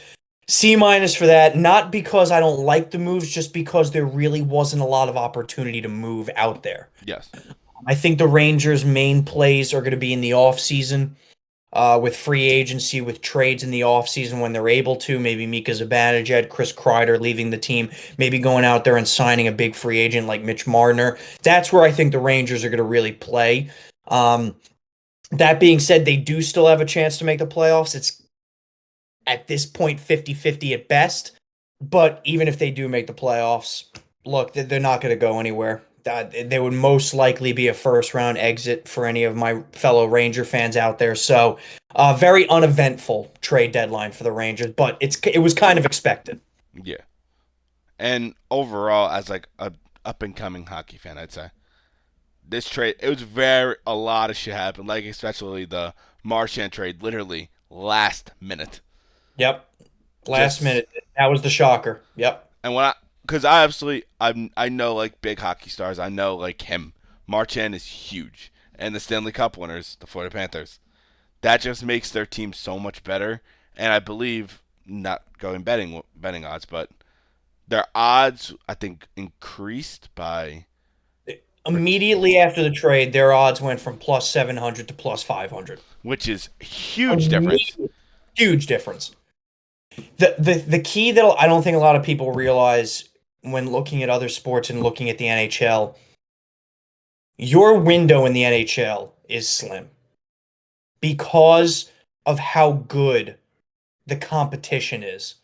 C- for that, not because I don't like the moves, just because there really wasn't a lot of opportunity to move out there. Yes. I think the Rangers' main plays are going to be in the offseason. With free agency, with trades in the offseason when they're able to, maybe Mika Zibanejad, Chris Kreider leaving the team, maybe going out there and signing a big free agent like Mitch Marner. That's where I think the Rangers are going to really play. That being said, they do still have a chance to make the playoffs. It's at this point 50-50 at best. But even if they do make the playoffs, look, they're not going to go anywhere. They would most likely be a first-round exit for any of my fellow Ranger fans out there. So, very uneventful trade deadline for the Rangers, but it was kind of expected. Yeah. And overall, as like a up-and-coming hockey fan, I'd say this trade, it was a lot of shit happened, like especially the Marchand trade, literally last minute. Yep. Last minute. That was the shocker. Yep. And because I know like big hockey stars. I know like him. Marchand is huge. And the Stanley Cup winners, the Florida Panthers. That just makes their team so much better. And I believe not going betting odds, but their odds I think increased by Immediately after the trade, their odds went from plus 700 to plus 500. which is huge difference. Huge difference. The key that I don't think a lot of people realize when looking at other sports and looking at the NHL, your window in the NHL is slim because of how good the competition is,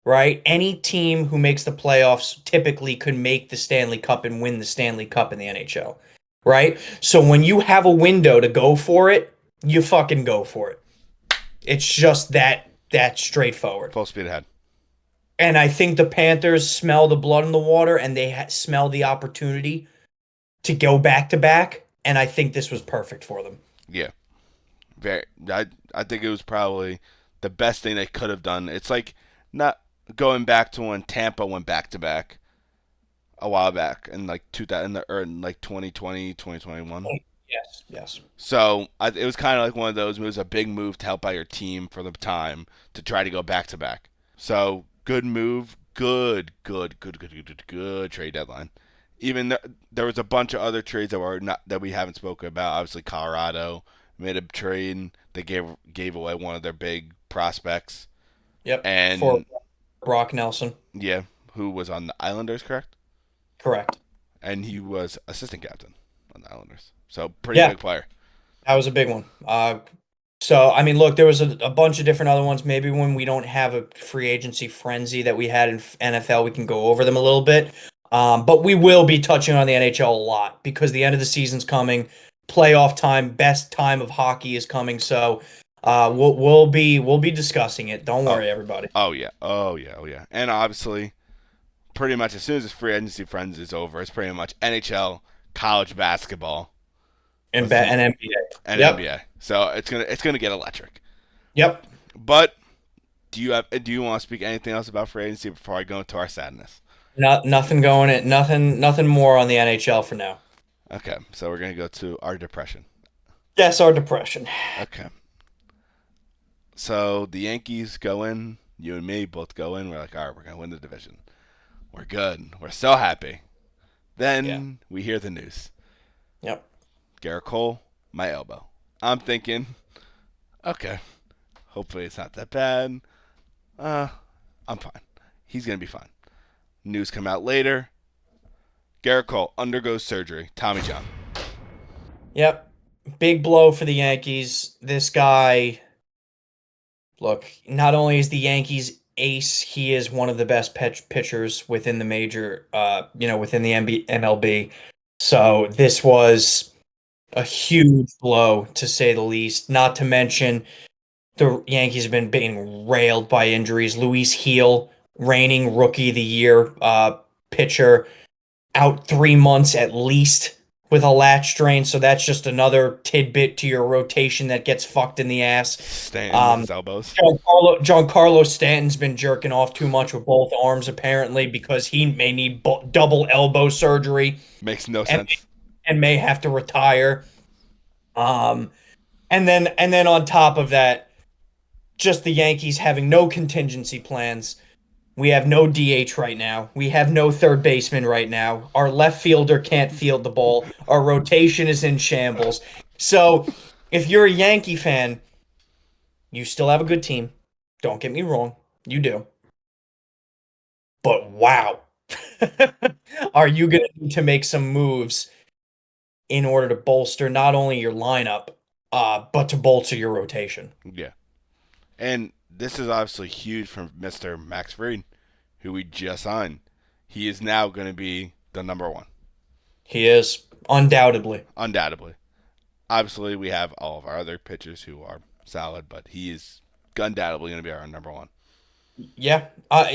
right? Any team who makes the playoffs typically could make the Stanley Cup and win the Stanley Cup in the NHL, right? So when you have a window to go for it, you fucking go for it. It's just that straightforward. Full speed ahead. And I think the Panthers smell the blood in the water, and they smell the opportunity to go back to back. And I think this was perfect for them. Yeah, I think it was probably the best thing they could have done. It's like not going back to when Tampa went back to back a while back in like 2000 or in like 2020, 2021. Yes. So it was kind of like one of those moves, a big move to help out your team for the time to try to go back to back. So good move, good trade deadline. Even there was a bunch of other trades that we haven't spoken about. Obviously, Colorado made a trade. They gave away one of their big prospects. Yep. And for Brock Nelson. Yeah, who was on the Islanders, correct? Correct. And he was assistant captain on the Islanders. So pretty big player. That was a big one. So, I mean, look, there was a bunch of different other ones. Maybe when we don't have a free agency frenzy that we had in NFL, we can go over them a little bit. But we will be touching on the NHL a lot because the end of the season's coming. Playoff time, best time of hockey is coming. So we'll be discussing it. Don't worry, everybody. Oh yeah. And obviously, pretty much as soon as the free agency frenzy is over, it's pretty much NHL, college basketball, and NBA. And NBA. So it's gonna get electric. Yep. But do you want to speak anything else about free agency before I go into our sadness? Nothing more on the NHL for now. Okay, so we're gonna go to our depression. Yes, our depression. Okay. So the Yankees go in, you and me both go in. We're like, all right, we're gonna win the division. We're good. We're so happy. Then we hear the news. Yep. Garret Cole, my elbow. I'm thinking, okay, hopefully it's not that bad. I'm fine. He's gonna be fine. News come out later. Garret Cole undergoes surgery. Tommy John. Yep. Big blow for the Yankees. This guy, look, not only is the Yankees ace, he is one of the best pitchers within the major, within the MLB. So this was a huge blow, to say the least. Not to mention, the Yankees have been being railed by injuries. Luis Gil, reigning Rookie of the Year pitcher, out 3 months at least with a latch strain. So that's just another tidbit to your rotation that gets fucked in the ass. Stanton with his elbows. Giancarlo Stanton's been jerking off too much with both arms, apparently, because he may need double elbow surgery. Makes no sense. And may have to retire. And then on top of that, just the Yankees having no contingency plans. We have no DH right now. We have no third baseman right now. Our left fielder can't field the ball. Our rotation is in shambles. So if you're a Yankee fan, you still have a good team. Don't get me wrong. You do. But wow. Are you going to need to make some moves in order to bolster not only your lineup, but to bolster your rotation? Yeah. And this is obviously huge from Mr. Max Fried, who we just signed. He is now going to be the number one. He is, undoubtedly. Obviously, we have all of our other pitchers who are solid, but he is undoubtedly going to be our number one. Yeah.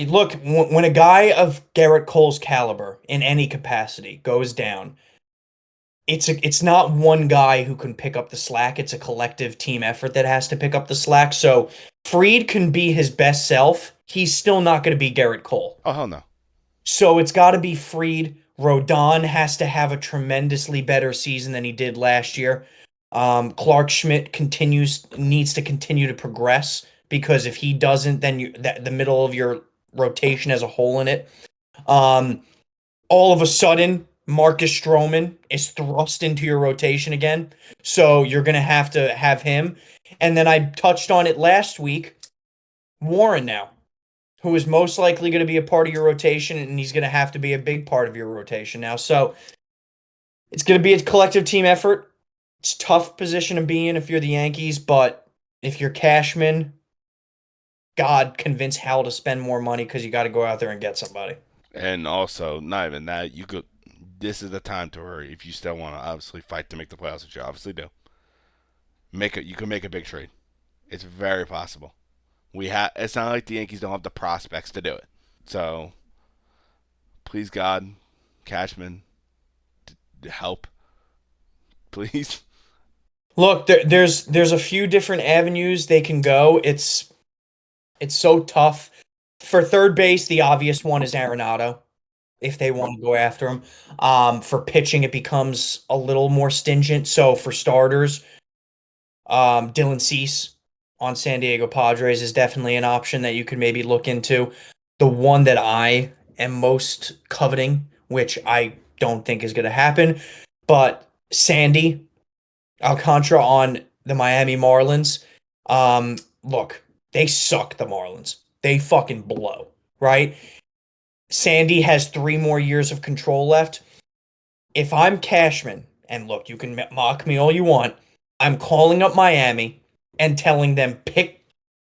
Look, when a guy of Garret Cole's caliber in any capacity goes down, it's not one guy who can pick up the slack. It's a collective team effort that has to pick up the slack. So Fried can be his best self. He's still not going to be Garret Cole. Oh, hell no. So it's got to be Fried. Rodon has to have a tremendously better season than he did last year. Clark Schmidt needs to continue to progress because if he doesn't, then the middle of your rotation has a hole in it. All of a sudden, Marcus Stroman is thrust into your rotation again, so you're going to have him. And then I touched on it last week, Warren now, who is most likely going to be a part of your rotation, and he's going to have to be a big part of your rotation now. So it's going to be a collective team effort. It's a tough position to be in if you're the Yankees, but if you're Cashman, God, convince Hal to spend more money because you got to go out there and get somebody. And also, not even that, this is the time to hurry if you still want to obviously fight to make the playoffs, which you obviously do. You can make a big trade. It's very possible. It's not like the Yankees don't have the prospects to do it. So, please God, Cashman, help, please. Look, there's a few different avenues they can go. It's so tough. For third base, the obvious one is Arenado, if they want to go after him. For pitching, it becomes a little more stingent. So for starters, Dylan Cease on San Diego Padres is definitely an option that you could maybe look into. The one that I am most coveting, which I don't think is going to happen, but Sandy Alcantara on the Miami Marlins. Look, they suck, the Marlins. They fucking blow, right? Sandy has 3 more years of control left. If I'm Cashman, and look, you can mock me all you want, I'm calling up Miami and telling them, pick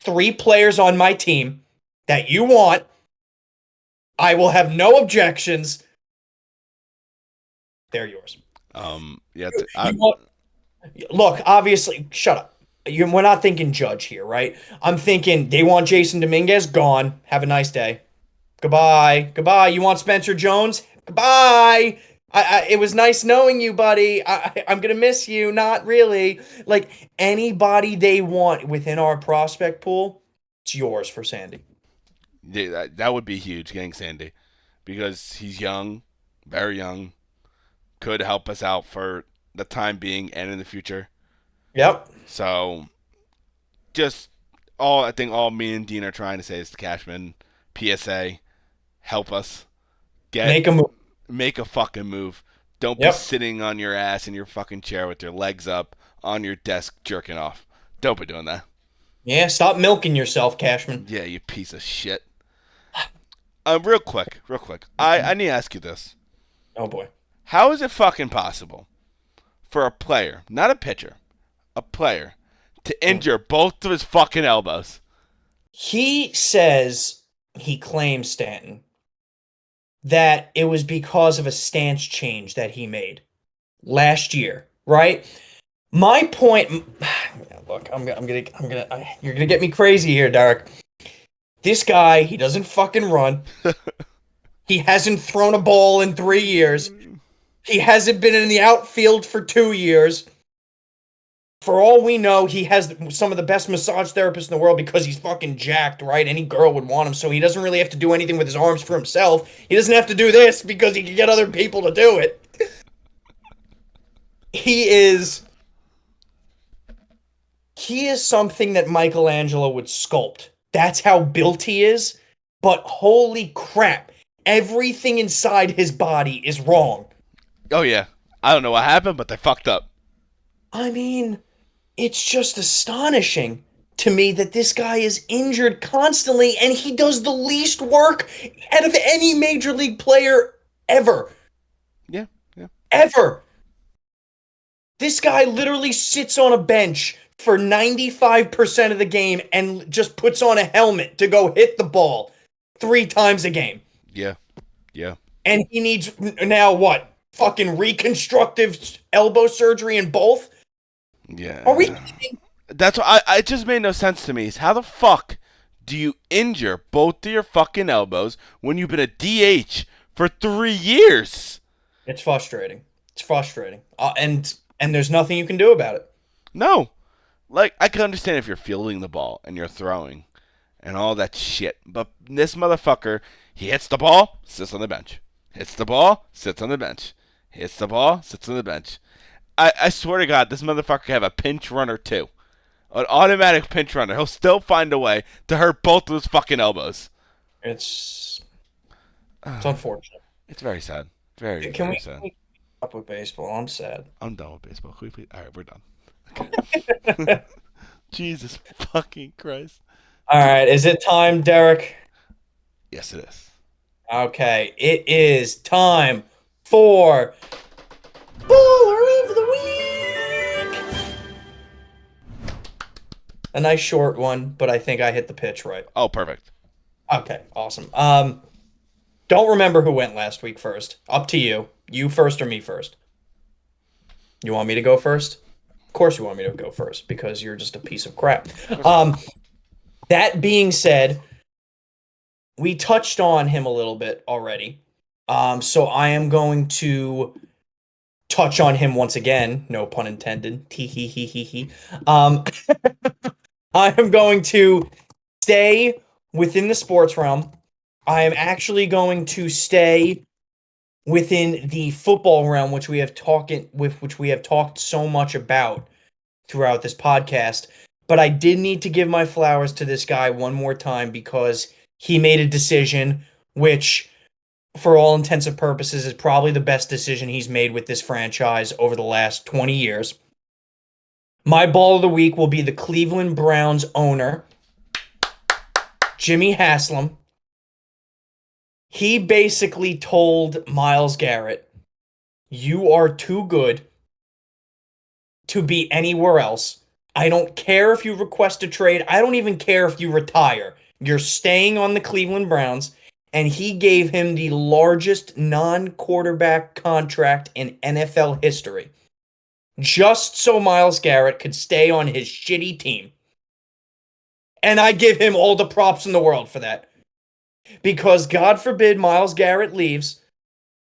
3 players on my team that you want. I will have no objections. They're yours. Look, obviously, shut up. We're not thinking Judge here, right? I'm thinking they want Jason Dominguez, gone. Have a nice day. Goodbye. You want Spencer Jones? Goodbye. It was nice knowing you, buddy. I'm going to miss you. Not really. Like, anybody they want within our prospect pool, it's yours for Sandy. Yeah, that would be huge, getting Sandy. Because he's young, very young, could help us out for the time being and in the future. Yep. So, I think all me and Dean are trying to say is to Cashman, PSA, help us. Make a move. Make a fucking move. Don't be sitting on your ass in your fucking chair with your legs up on your desk jerking off. Don't be doing that. Yeah, stop milking yourself, Cashman. Yeah, you piece of shit. Real quick. I need to ask you this. Oh, boy. How is it fucking possible for a player, not a pitcher, a player, to injure both of his fucking elbows? He claims, Stanton, that it was because of a stance change that he made last year, right? My point, look, you're gonna get me crazy here, Derek. This guy, he doesn't fucking run. He hasn't thrown a ball in 3 years. He hasn't been in the outfield for 2 years. For all we know, he has some of the best massage therapists in the world because he's fucking jacked, right? Any girl would want him, so he doesn't really have to do anything with his arms for himself. He doesn't have to do this because he can get other people to do it. He is something that Michelangelo would sculpt. That's how built he is. But holy crap, everything inside his body is wrong. Oh, yeah. I don't know what happened, but they fucked up. I mean, it's just astonishing to me that this guy is injured constantly and he does the least work out of any major league player ever. Yeah. Ever. This guy literally sits on a bench for 95% of the game and just puts on a helmet to go hit the ball 3 times a game. Yeah. And he needs now what? Fucking reconstructive elbow surgery in both? Yeah. Are we kidding? That's what it just made no sense to me. Is how the fuck do you injure both of your fucking elbows when you've been a DH for 3 years? It's frustrating. And there's nothing you can do about it. No. Like, I can understand if you're fielding the ball and you're throwing and all that shit. But this motherfucker, he hits the ball, sits on the bench. Hits the ball, sits on the bench. Hits the ball, sits on the bench. I swear to God, this motherfucker could have a pinch runner too. An automatic pinch runner. He'll still find a way to hurt both of his fucking elbows. It's unfortunate. It's very sad. Very, Can very sad. we up with baseball? I'm sad. I'm done with baseball. Can we please? All right, we're done. Okay. Jesus fucking Christ. All right, is it time, Derek? Yes, it is. Okay, it is time for Baller of the Week. A nice short one, but I think I hit the pitch right. Oh, perfect. Okay, awesome. Don't remember who went last week first. Up to you. You first or me first? You want me to go first? Of course you want me to go first because you're just a piece of crap. That being said, we touched on him a little bit already. So I am going to touch on him once again. No pun intended. Tee hee hee hee hee. I am going to stay within the sports realm. I am actually going to stay within the football realm, which we have talked so much about throughout this podcast. But I did need to give my flowers to this guy one more time because he made a decision which, for all intents and purposes, is probably the best decision he's made with this franchise over the last 20 years. My ball of the week will be the Cleveland Browns owner, Jimmy Haslam. He basically told Myles Garret, "You are too good to be anywhere else. I don't care if you request a trade. I don't even care if you retire. You're staying on the Cleveland Browns." And he gave him the largest non-quarterback contract in NFL history, just so Myles Garret could stay on his shitty team. And I give him all the props in the world for that. Because God forbid Myles Garret leaves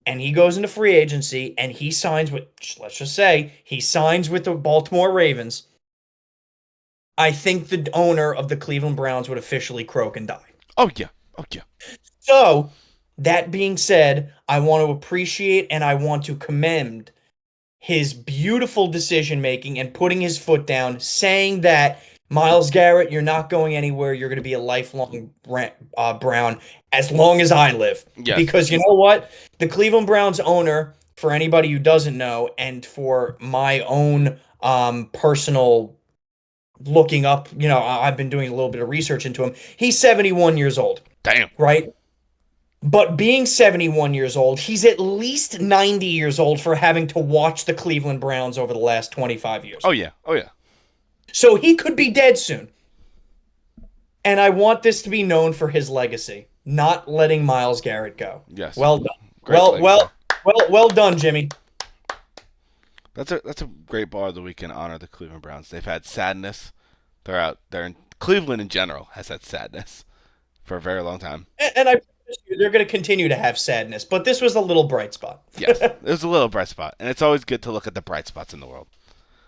and he goes into free agency and he signs with, let's just say, he signs with the Baltimore Ravens. I think the owner of the Cleveland Browns would officially croak and die. Oh, yeah. Oh, yeah. So, that being said, I want to appreciate and I want to commend his beautiful decision-making and putting his foot down, saying that, Myles Garret, you're not going anywhere. You're going to be a lifelong Brown as long as I live. Yes. Because you know what? The Cleveland Browns owner, for anybody who doesn't know, and for my own personal looking up, I've been doing a little bit of research into him. He's 71 years old. Damn. Right? But being 71 years old, he's at least 90 years old for having to watch the Cleveland Browns over the last 25 years. Oh, yeah. Oh, yeah. So he could be dead soon. And I want this to be known for his legacy, not letting Myles Garret go. Yes. Well done. Great Well done, Jimmy. That's a great ball of the week in honor of the Cleveland Browns. They've had sadness. Cleveland in general has had sadness for a very long time. And I promise you, they're going to continue to have sadness. But this was a little bright spot. Yes, it was a little bright spot. And it's always good to look at the bright spots in the world.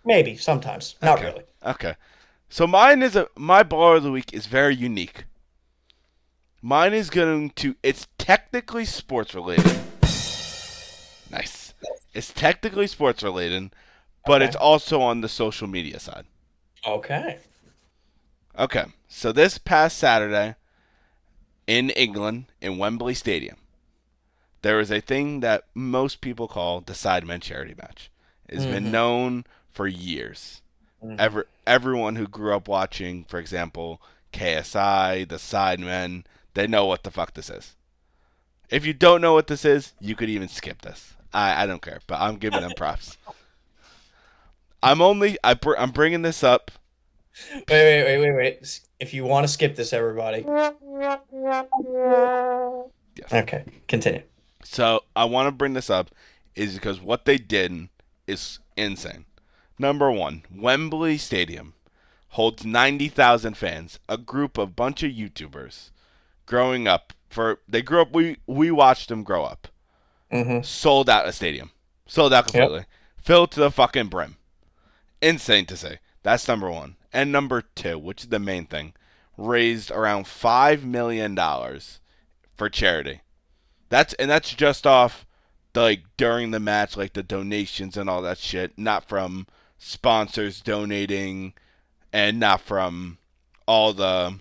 Maybe, sometimes. Not really. Okay. So my ball of the week is very unique. Mine is it's technically sports related. Nice. It's technically sports related, but It's also on the social media side. Okay. Okay. So this past Saturday in England, in Wembley Stadium, there was a thing that most people call the Sidemen charity match. It's been known for years. Everyone who grew up watching, for example, KSI, the Sidemen, they know what the fuck this is. If you don't know what this is, you could even skip this. I don't care, but I'm giving them props. I'm bringing this up. Wait. If you want to skip this, everybody. Yes. Okay, continue. So I want to bring this up is because what they did is insane. Number one, Wembley Stadium holds 90,000 fans, a bunch of YouTubers growing up. We watched them grow up. Sold out a stadium. Sold out completely. Yep. Filled to the fucking brim. Insane to say. That's number one. And number two, which is the main thing, raised around $5 million for charity. That's just off during the match, the donations and all that shit, not from sponsors donating and not from all the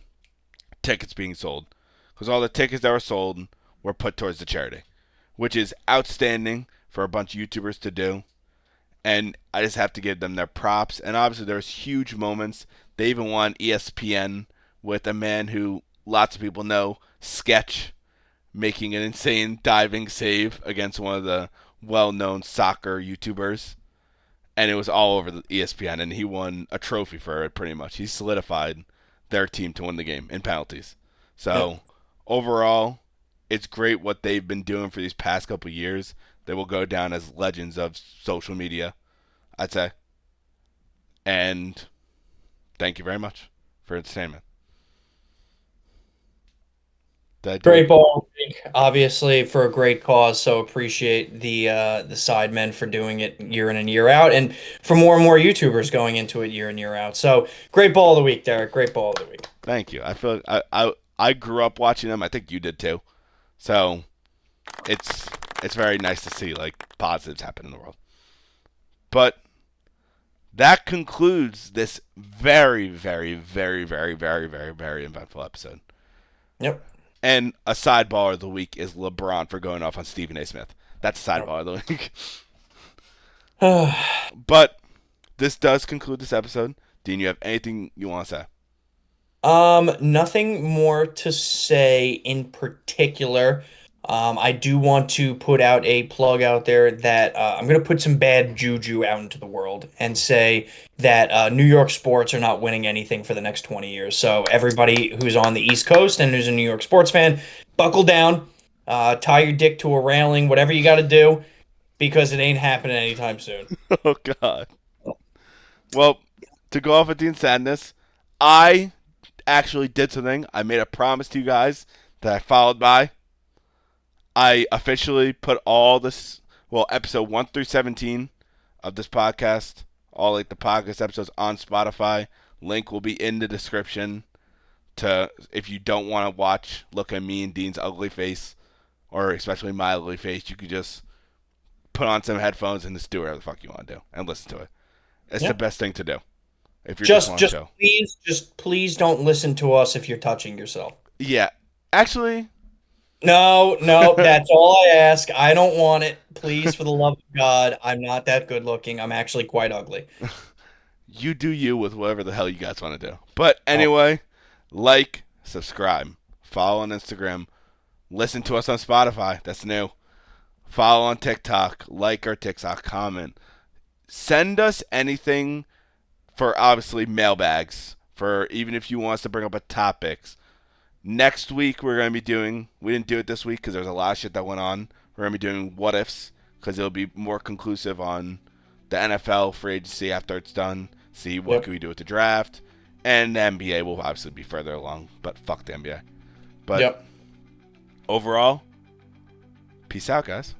tickets being sold. Because all the tickets that were sold were put towards the charity, which is outstanding for a bunch of YouTubers to do. And I just have to give them their props. And obviously there's huge moments. They even won ESPN with a man who lots of people know, Sketch, making an insane diving save against one of the well-known soccer YouTubers. And it was all over the ESPN, and he won a trophy for it pretty much. He solidified their team to win the game in penalties. So overall, it's great what they've been doing for these past couple of years. They will go down as legends of social media, I'd say. And thank you very much for entertainment. Great ball, obviously, for a great cause. So appreciate the sidemen for doing it year in and year out, and for more and more YouTubers going into it year in year out. So great ball of the week, Derek. Great ball of the week. Thank you. I feel I grew up watching them. I think you did too. So it's very nice to see like positives happen in the world. But that concludes this very, very, very, very, very, very, very eventful episode. Yep. And a sidebar of the week is LeBron for going off on Stephen A. Smith. That's a sidebar of the week. But this does conclude this episode. Dean, you have anything you want to say? Nothing more to say in particular. I do want to put out a plug out there that I'm going to put some bad juju out into the world and say that New York sports are not winning anything for the next 20 years. So everybody who's on the East Coast and who's a New York sports fan, buckle down, tie your dick to a railing, whatever you got to do, because it ain't happening anytime soon. Oh, God. Well, to go off with Dean's sadness, I actually did something. I made a promise to you guys that I followed by. I officially put all this, episode 1 through 17 of this podcast, all like the podcast episodes on Spotify. Link will be in the description to, if you don't want to look at me and Dean's ugly face, or especially my ugly face, you could just put on some headphones and just do whatever the fuck you want to do and listen to it. It's the best thing to do. If you're please don't listen to us if you're touching yourself. Yeah. Actually, No, that's all I ask. I don't want it. Please, for the love of God, I'm not that good looking. I'm actually quite ugly. You do you with whatever the hell you guys want to do. But anyway, like, subscribe, follow on Instagram, listen to us on Spotify. That's new. Follow on TikTok, like our TikTok, comment. Send us anything for obviously mailbags, for even if you want us to bring up a topics. Next week, we're going to be doing, we didn't do it this week because there's a lot of shit that went on. We're going to be doing what ifs because it'll be more conclusive on the NFL free agency after it's done. See what can we do with the draft. And the NBA will obviously be further along, but fuck the NBA. But overall, peace out, guys.